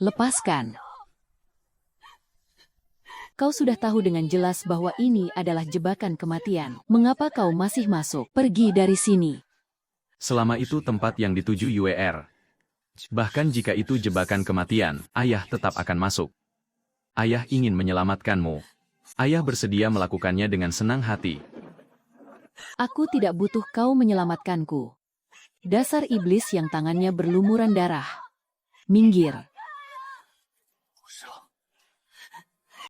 Lepaskan. Kau sudah tahu dengan jelas bahwa ini adalah jebakan kematian. Mengapa kau masih masuk? Pergi dari sini. Selama itu tempat yang dituju UER. Bahkan jika itu jebakan kematian, ayah tetap akan masuk. Ayah ingin menyelamatkanmu. Ayah bersedia melakukannya dengan senang hati. Aku tidak butuh kau menyelamatkanku. Dasar iblis yang tangannya berlumuran darah. Minggir.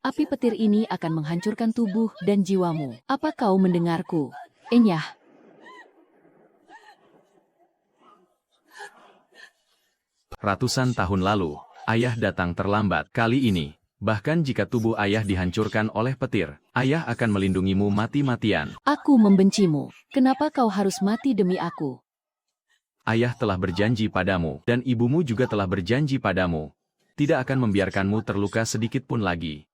Api petir ini akan menghancurkan tubuh dan jiwamu. Apa kau mendengarku? Enyah. Ratusan tahun lalu, ayah datang terlambat. Kali ini, bahkan jika tubuh ayah dihancurkan oleh petir, ayah akan melindungimu mati-matian. Aku membencimu. Kenapa kau harus mati demi aku? Ayah telah berjanji padamu, dan ibumu juga telah berjanji padamu. Tidak akan membiarkanmu terluka sedikit pun lagi.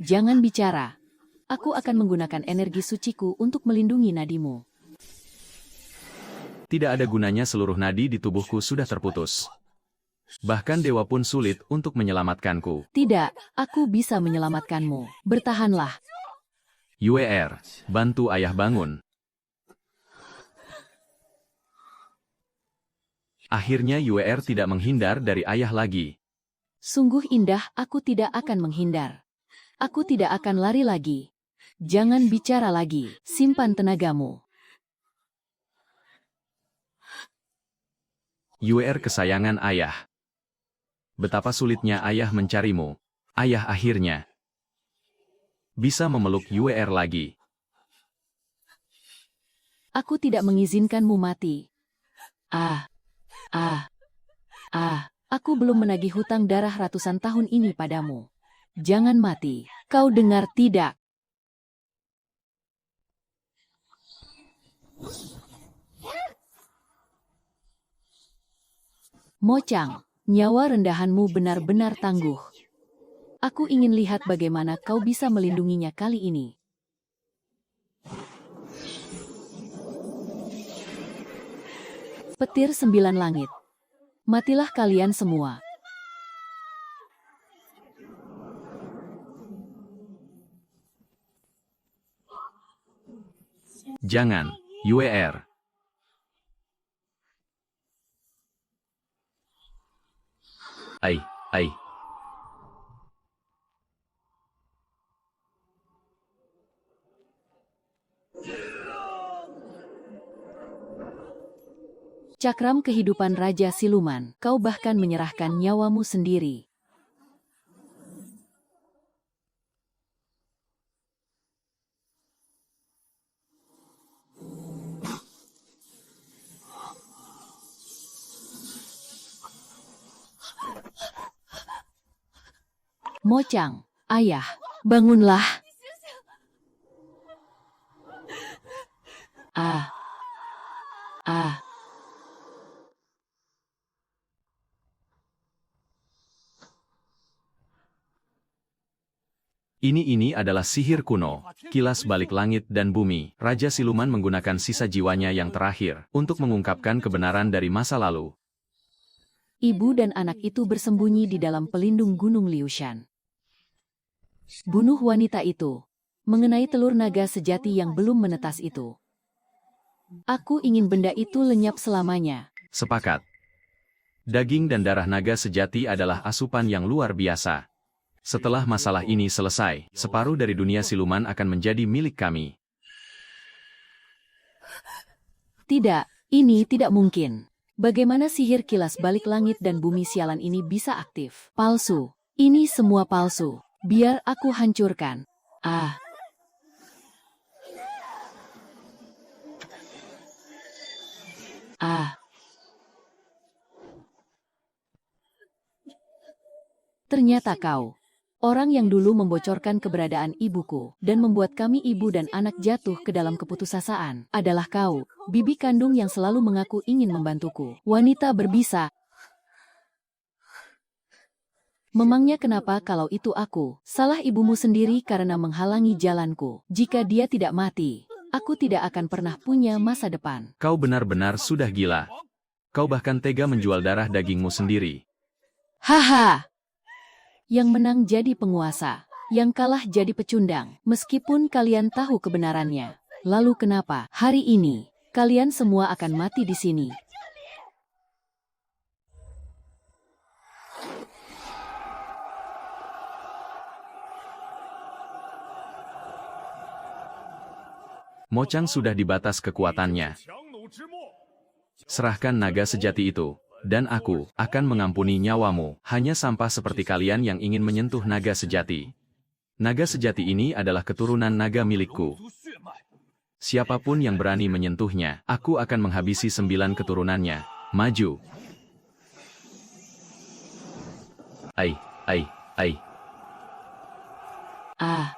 Jangan bicara. Aku akan menggunakan energi suciku untuk melindungi nadimu. Tidak ada gunanya, seluruh nadi di tubuhku sudah terputus. Bahkan dewa pun sulit untuk menyelamatkanku. Tidak, aku bisa menyelamatkanmu. Bertahanlah. Yuer, bantu ayah bangun. Akhirnya Yuer tidak menghindar dari ayah lagi. Sungguh indah, aku tidak akan menghindar. Aku tidak akan lari lagi. Jangan bicara lagi, simpan tenagamu. Yuer kesayangan ayah. Betapa sulitnya ayah mencarimu. Ayah akhirnya bisa memeluk Yuer lagi. Aku tidak mengizinkanmu mati. Aku belum menagih hutang darah ratusan tahun ini padamu. Jangan mati. Kau dengar tidak? Mocang, nyawa rendahanmu benar-benar tangguh. Aku ingin lihat bagaimana kau bisa melindunginya kali ini. Petir 9 langit. Matilah kalian semua. Jangan, Yuer. Ai. Cakram kehidupan Raja Siluman, kau bahkan menyerahkan nyawamu sendiri. Mocang, ayah, bangunlah. Ini adalah sihir kuno, kilas balik langit dan bumi. Raja Siluman menggunakan sisa jiwanya yang terakhir untuk mengungkapkan kebenaran dari masa lalu. Ibu dan anak itu bersembunyi di dalam pelindung Gunung Liushan. Bunuh wanita itu. Mengenai telur naga sejati yang belum menetas itu. Aku ingin benda itu lenyap selamanya. Sepakat. Daging dan darah naga sejati adalah asupan yang luar biasa. Setelah masalah ini selesai, separuh dari dunia siluman akan menjadi milik kami. Tidak, ini tidak mungkin. Bagaimana sihir kilas balik langit dan bumi sialan ini bisa aktif? Palsu. Ini semua palsu. Biar aku hancurkan. Ternyata kau. Orang yang dulu membocorkan keberadaan ibuku dan membuat kami ibu dan anak jatuh ke dalam keputusasaan adalah kau, bibi kandung yang selalu mengaku ingin membantuku. Wanita berbisa. Memangnya kenapa kalau itu aku? Salah ibumu sendiri karena menghalangi jalanku. Jika dia tidak mati, aku tidak akan pernah punya masa depan. Kau benar-benar sudah gila. Kau bahkan tega menjual darah dagingmu sendiri. Haha! Yang menang jadi penguasa, yang kalah jadi pecundang, meskipun kalian tahu kebenarannya. Lalu kenapa hari ini kalian semua akan mati di sini? Mocang sudah di batas kekuatannya. Serahkan naga sejati itu. Dan aku akan mengampuni nyawamu, hanya sampah seperti kalian yang ingin menyentuh naga sejati. Naga sejati ini adalah keturunan naga milikku. Siapapun yang berani menyentuhnya, aku akan menghabisi 9 keturunannya. Maju. Ai, ai, ai. Ah,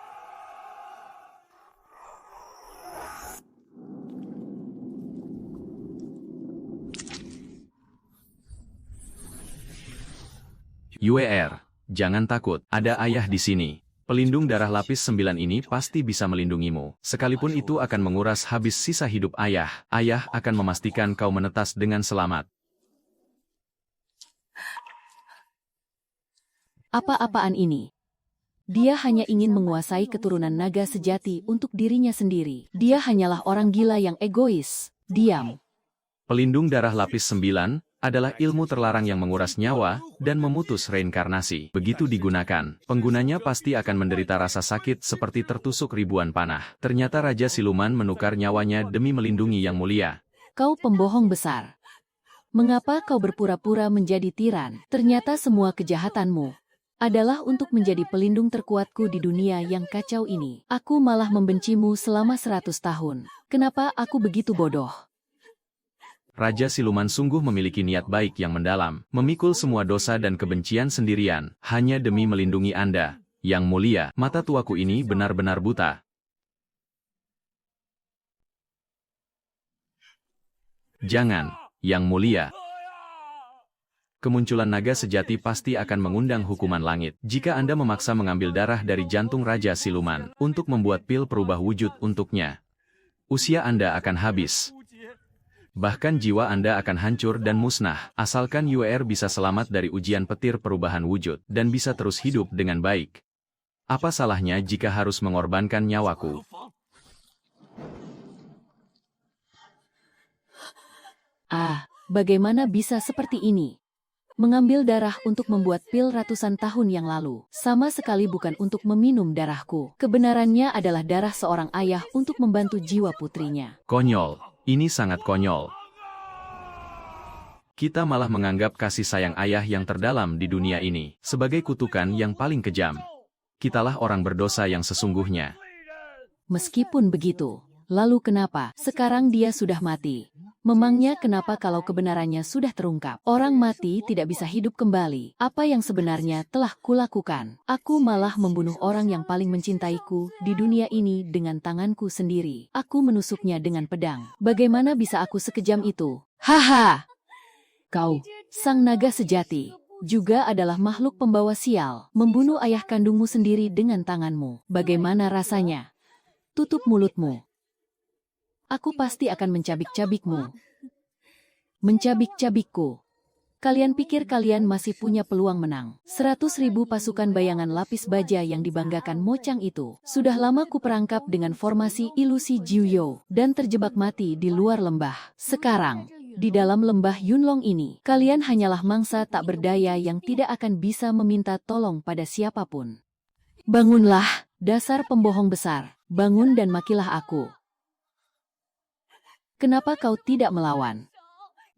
UER, jangan takut, ada ayah di sini. Pelindung darah lapis 9 ini pasti bisa melindungimu. Sekalipun itu akan menguras habis sisa hidup ayah, ayah akan memastikan kau menetas dengan selamat. apa-apaan ini? Dia hanya ingin menguasai keturunan naga sejati untuk dirinya sendiri. Dia hanyalah orang gila yang egois. Diam. Pelindung darah lapis 9 adalah ilmu terlarang yang menguras nyawa dan memutus reinkarnasi. Begitu digunakan, penggunanya pasti akan menderita rasa sakit seperti tertusuk ribuan panah. Ternyata Raja Siluman menukar nyawanya demi melindungi Yang Mulia. Kau pembohong besar. Mengapa kau berpura-pura menjadi tiran? Ternyata semua kejahatanmu adalah untuk menjadi pelindung terkuatku di dunia yang kacau ini. Aku malah membencimu selama 100 tahun. Kenapa aku begitu bodoh? Raja Siluman sungguh memiliki niat baik yang mendalam, memikul semua dosa dan kebencian sendirian, hanya demi melindungi Anda. Yang Mulia, mata tuaku ini benar-benar buta. Jangan, Yang Mulia. Kemunculan naga sejati pasti akan mengundang hukuman langit. Jika Anda memaksa mengambil darah dari jantung Raja Siluman untuk membuat pil perubah wujud untuknya, usia Anda akan habis. Bahkan jiwa Anda akan hancur dan musnah, asalkan UER bisa selamat dari ujian petir perubahan wujud dan bisa terus hidup dengan baik. Apa salahnya jika harus mengorbankan nyawaku? Ah, bagaimana bisa seperti ini? Mengambil darah untuk membuat pil ratusan tahun yang lalu, sama sekali bukan untuk meminum darahku. Kebenarannya adalah darah seorang ayah untuk membantu jiwa putrinya. Konyol, ini sangat konyol. Kita malah menganggap kasih sayang ayah yang terdalam di dunia ini sebagai kutukan yang paling kejam. Kitalah orang berdosa yang sesungguhnya. Meskipun begitu, lalu kenapa sekarang dia sudah mati? Memangnya kenapa kalau kebenarannya sudah terungkap? Orang mati tidak bisa hidup kembali. Apa yang sebenarnya telah kulakukan? Aku malah membunuh orang yang paling mencintaiku di dunia ini dengan tanganku sendiri. Aku menusuknya dengan pedang. Bagaimana bisa aku sekejam itu? Haha! Kau, sang naga sejati, juga adalah makhluk pembawa sial, membunuh ayah kandungmu sendiri dengan tanganmu. Bagaimana rasanya? Tutup mulutmu. Aku pasti akan mencabik-cabikmu. Mencabik-cabikku. Kalian pikir kalian masih punya peluang menang? 100.000 pasukan bayangan lapis baja yang dibanggakan Mocang itu sudah lama kuperangkap dengan formasi ilusi Jiuyo dan terjebak mati di luar lembah. Sekarang, di dalam lembah Yunlong ini, kalian hanyalah mangsa tak berdaya yang tidak akan bisa meminta tolong pada siapapun. Bangunlah, dasar pembohong besar. Bangun dan makilah aku. Kenapa kau tidak melawan?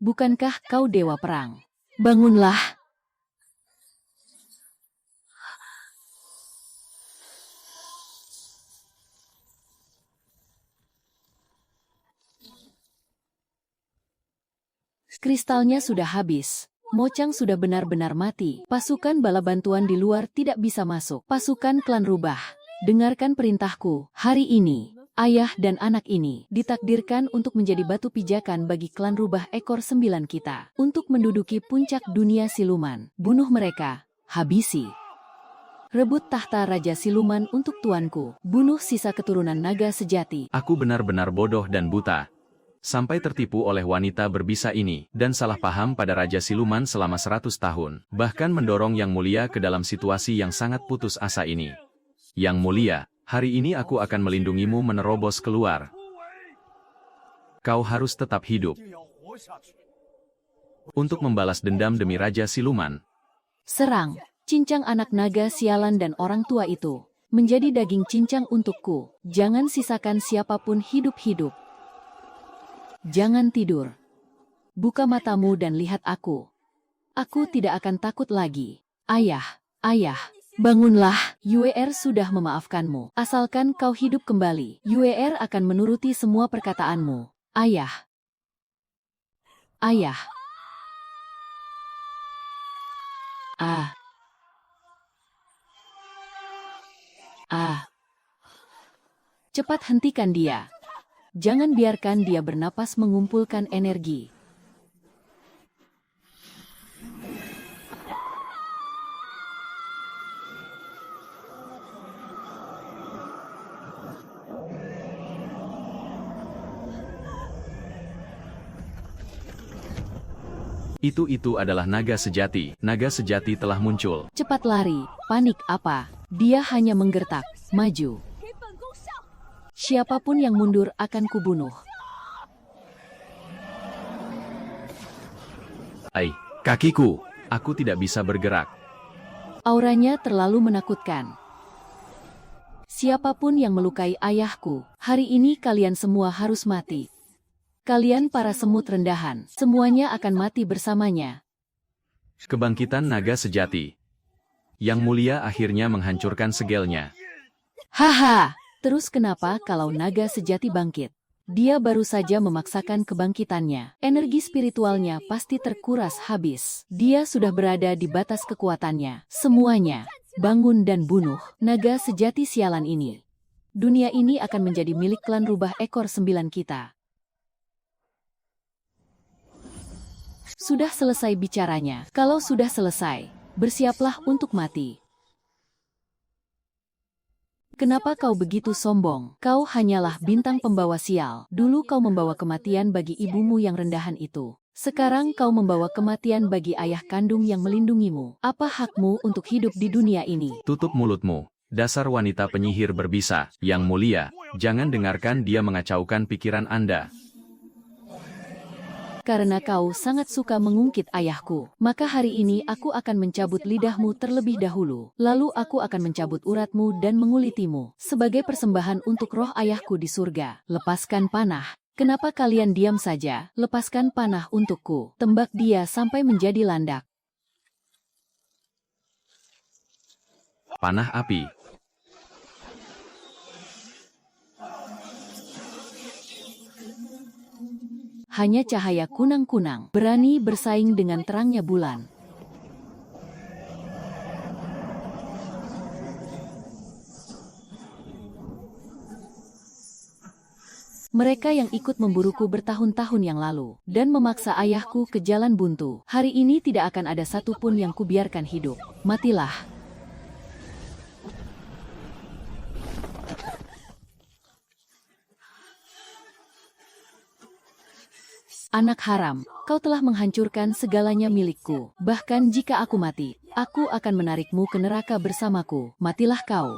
Bukankah kau dewa perang? Bangunlah! Kristalnya sudah habis. Mocang sudah benar-benar mati. Pasukan bala bantuan di luar tidak bisa masuk. Pasukan klan rubah, dengarkan perintahku. Hari ini, ayah dan anak ini ditakdirkan untuk menjadi batu pijakan bagi klan rubah ekor 9 kita. Untuk menduduki puncak dunia siluman. Bunuh mereka, habisi. Rebut tahta Raja Siluman untuk tuanku. Bunuh sisa keturunan naga sejati. Aku benar-benar bodoh dan buta. Sampai tertipu oleh wanita berbisa ini, dan salah paham pada Raja Siluman selama 100 tahun. Bahkan mendorong Yang Mulia ke dalam situasi yang sangat putus asa ini. Yang Mulia, hari ini aku akan melindungimu menerobos keluar. Kau harus tetap hidup. Untuk membalas dendam demi Raja Siluman. Serang, cincang anak naga sialan dan orang tua itu. Menjadi daging cincang untukku. Jangan sisakan siapapun hidup-hidup. Jangan tidur. Buka matamu dan lihat aku. Aku tidak akan takut lagi. Ayah, ayah, Bangunlah, Yuer sudah memaafkanmu. Asalkan kau hidup kembali, Yuer akan menuruti semua perkataanmu. Ayah. Ayah. Ah. Ah. Cepat hentikan dia. Jangan biarkan dia bernapas mengumpulkan energi. Itu adalah naga sejati. Naga sejati telah muncul. Cepat lari, panik apa? Dia hanya menggertak, maju. Siapapun yang mundur akan kubunuh. Ai, kakiku. Aku tidak bisa bergerak. Auranya terlalu menakutkan. Siapapun yang melukai ayahku, hari ini kalian semua harus mati. Kalian para semut rendahan, semuanya akan mati bersamanya. Kebangkitan naga sejati. Yang mulia akhirnya menghancurkan segelnya. Haha, terus kenapa kalau naga sejati bangkit? Dia baru saja memaksakan kebangkitannya. Energi spiritualnya pasti terkuras habis. Dia sudah berada di batas kekuatannya. Semuanya, bangun dan bunuh naga sejati sialan ini. Dunia ini akan menjadi milik klan rubah ekor 9 kita. Sudah selesai bicaranya. Kalau sudah selesai, bersiaplah untuk mati. Kenapa kau begitu sombong? Kau hanyalah bintang pembawa sial. Dulu kau membawa kematian bagi ibumu yang rendahan itu. Sekarang kau membawa kematian bagi ayah kandung yang melindungimu. Apa hakmu untuk hidup di dunia ini? Tutup mulutmu. Dasar wanita penyihir berbisa. Yang mulia, jangan dengarkan dia mengacaukan pikiran Anda. Karena kau sangat suka mengungkit ayahku, maka hari ini aku akan mencabut lidahmu terlebih dahulu. Lalu aku akan mencabut uratmu dan mengulitimu. Sebagai persembahan untuk roh ayahku di surga. Lepaskan panah. Kenapa kalian diam saja? Lepaskan panah untukku. Tembak dia sampai menjadi landak. Panah api. Hanya cahaya kunang-kunang, berani bersaing dengan terangnya bulan. Mereka yang ikut memburuku bertahun-tahun yang lalu, dan memaksa ayahku ke jalan buntu. Hari ini tidak akan ada satupun yang kubiarkan hidup. Matilah. Anak haram, kau telah menghancurkan segalanya milikku. Bahkan jika aku mati, aku akan menarikmu ke neraka bersamaku. Matilah kau.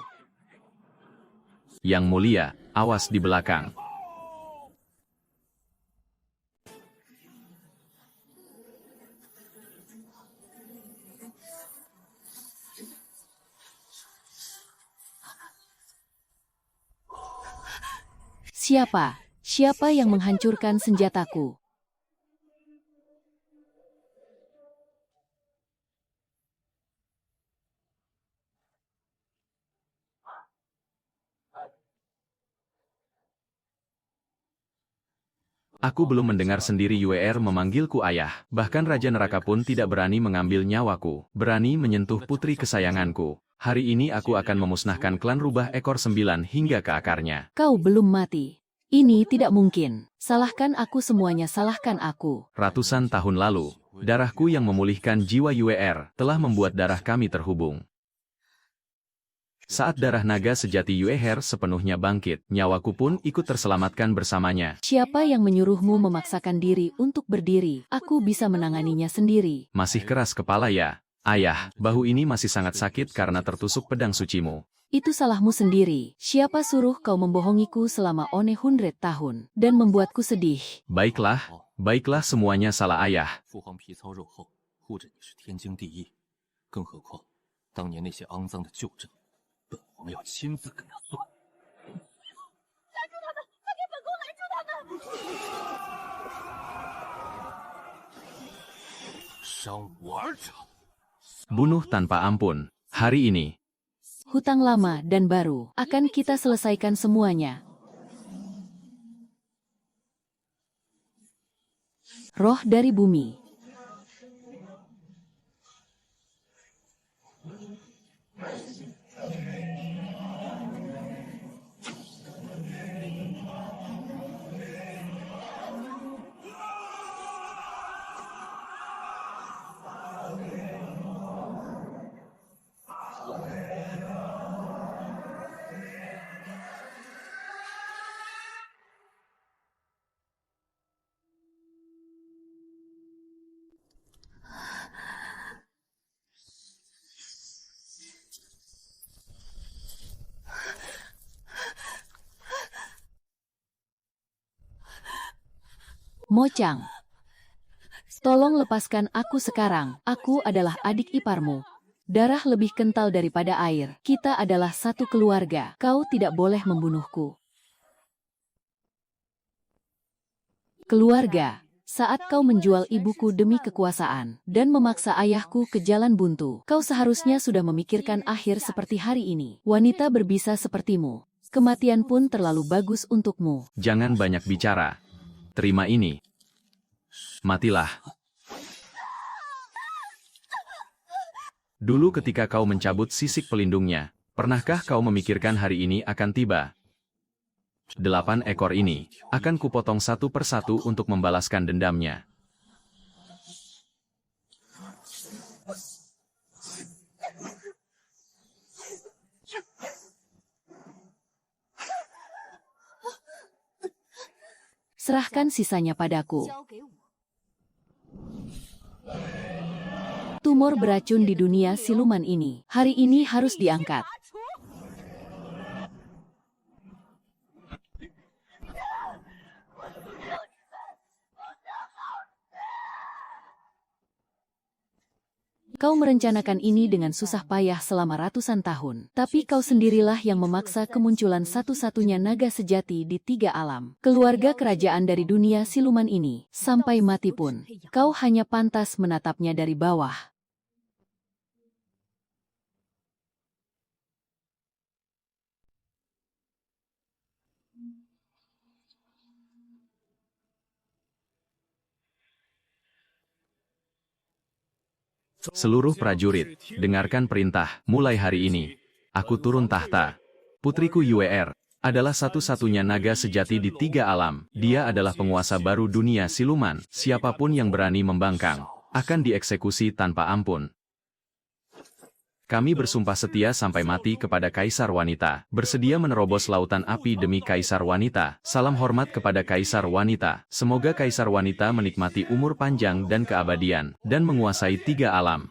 Yang mulia, awas di belakang. Siapa? Siapa yang menghancurkan senjataku? Aku belum mendengar sendiri Yuer memanggilku ayah. Bahkan Raja Neraka pun tidak berani mengambil nyawaku. Berani menyentuh putri kesayanganku. Hari ini aku akan memusnahkan klan rubah ekor 9 hingga ke akarnya. Kau belum mati. Ini tidak mungkin. Salahkan aku semuanya, salahkan aku. Ratusan tahun lalu, darahku yang memulihkan jiwa Yuer telah membuat darah kami terhubung. Saat darah naga sejati Yuer sepenuhnya bangkit, nyawaku pun ikut terselamatkan bersamanya. Siapa yang menyuruhmu memaksakan diri untuk berdiri? Aku bisa menanganinya sendiri. Masih keras kepala ya? Ayah, bahu ini masih sangat sakit karena tertusuk pedang sucimu. Itu salahmu sendiri. Siapa suruh kau membohongiku selama 100 tahun dan membuatku sedih? Baiklah, baiklah semuanya salah ayah. 父皇皮糙肉厚，护着你是天经地义。更何况，当年那些肮脏的旧账，本王要亲自跟他算。拦住他们！快给本宫拦住他们！伤吾儿者， Bunuh tanpa ampun. Hari ini, hutang lama dan baru, akan kita selesaikan semuanya. Roh dari bumi. Mojang, tolong lepaskan aku sekarang. Aku adalah adik iparmu. Darah lebih kental daripada air. Kita adalah satu keluarga. Kau tidak boleh membunuhku. Keluarga, saat kau menjual ibuku demi kekuasaan dan memaksa ayahku ke jalan buntu, kau seharusnya sudah memikirkan akhir seperti hari ini. Wanita berbisa sepertimu, kematian pun terlalu bagus untukmu. Jangan banyak bicara. Terima ini. Matilah. Dulu ketika kau mencabut sisik pelindungnya, pernahkah kau memikirkan hari ini akan tiba? 8 ekor ini akan kupotong satu persatu untuk membalaskan dendamnya. Serahkan sisanya padaku. Tumor beracun di dunia siluman ini, hari ini harus diangkat. Kau merencanakan ini dengan susah payah selama ratusan tahun. Tapi kau sendirilah yang memaksa kemunculan satu-satunya naga sejati di 3 alam. Keluarga kerajaan dari dunia siluman ini. Sampai mati pun, kau hanya pantas menatapnya dari bawah. Seluruh prajurit, dengarkan perintah, mulai hari ini. Aku turun tahta. Putriku Yuer adalah satu-satunya naga sejati di 3 alam. Dia adalah penguasa baru dunia siluman. Siapapun yang berani membangkang, akan dieksekusi tanpa ampun. Kami bersumpah setia sampai mati kepada Kaisar Wanita, bersedia menerobos lautan api demi Kaisar Wanita. Salam hormat kepada Kaisar Wanita. Semoga Kaisar Wanita menikmati umur panjang dan keabadian, dan menguasai 3 alam.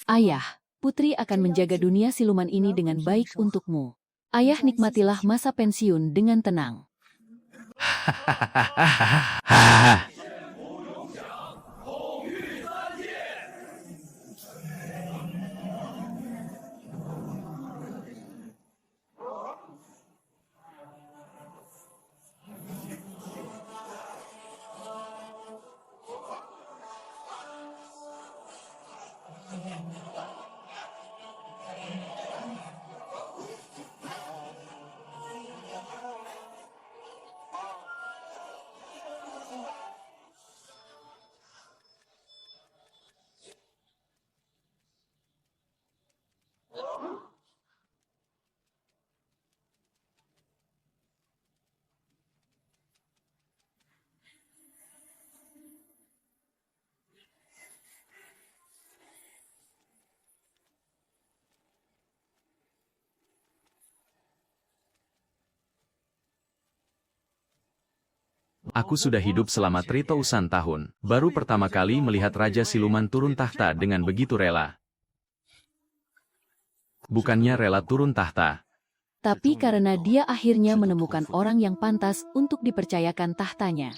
Ayah, putri akan menjaga dunia siluman ini dengan baik untukmu. Ayah, nikmatilah masa pensiun dengan tenang. Aku sudah hidup selama ratusan tahun, baru pertama kali melihat Raja Siluman turun tahta dengan begitu rela. Bukannya rela turun tahta, Tapi karena dia akhirnya menemukan orang yang pantas untuk dipercayakan tahtanya.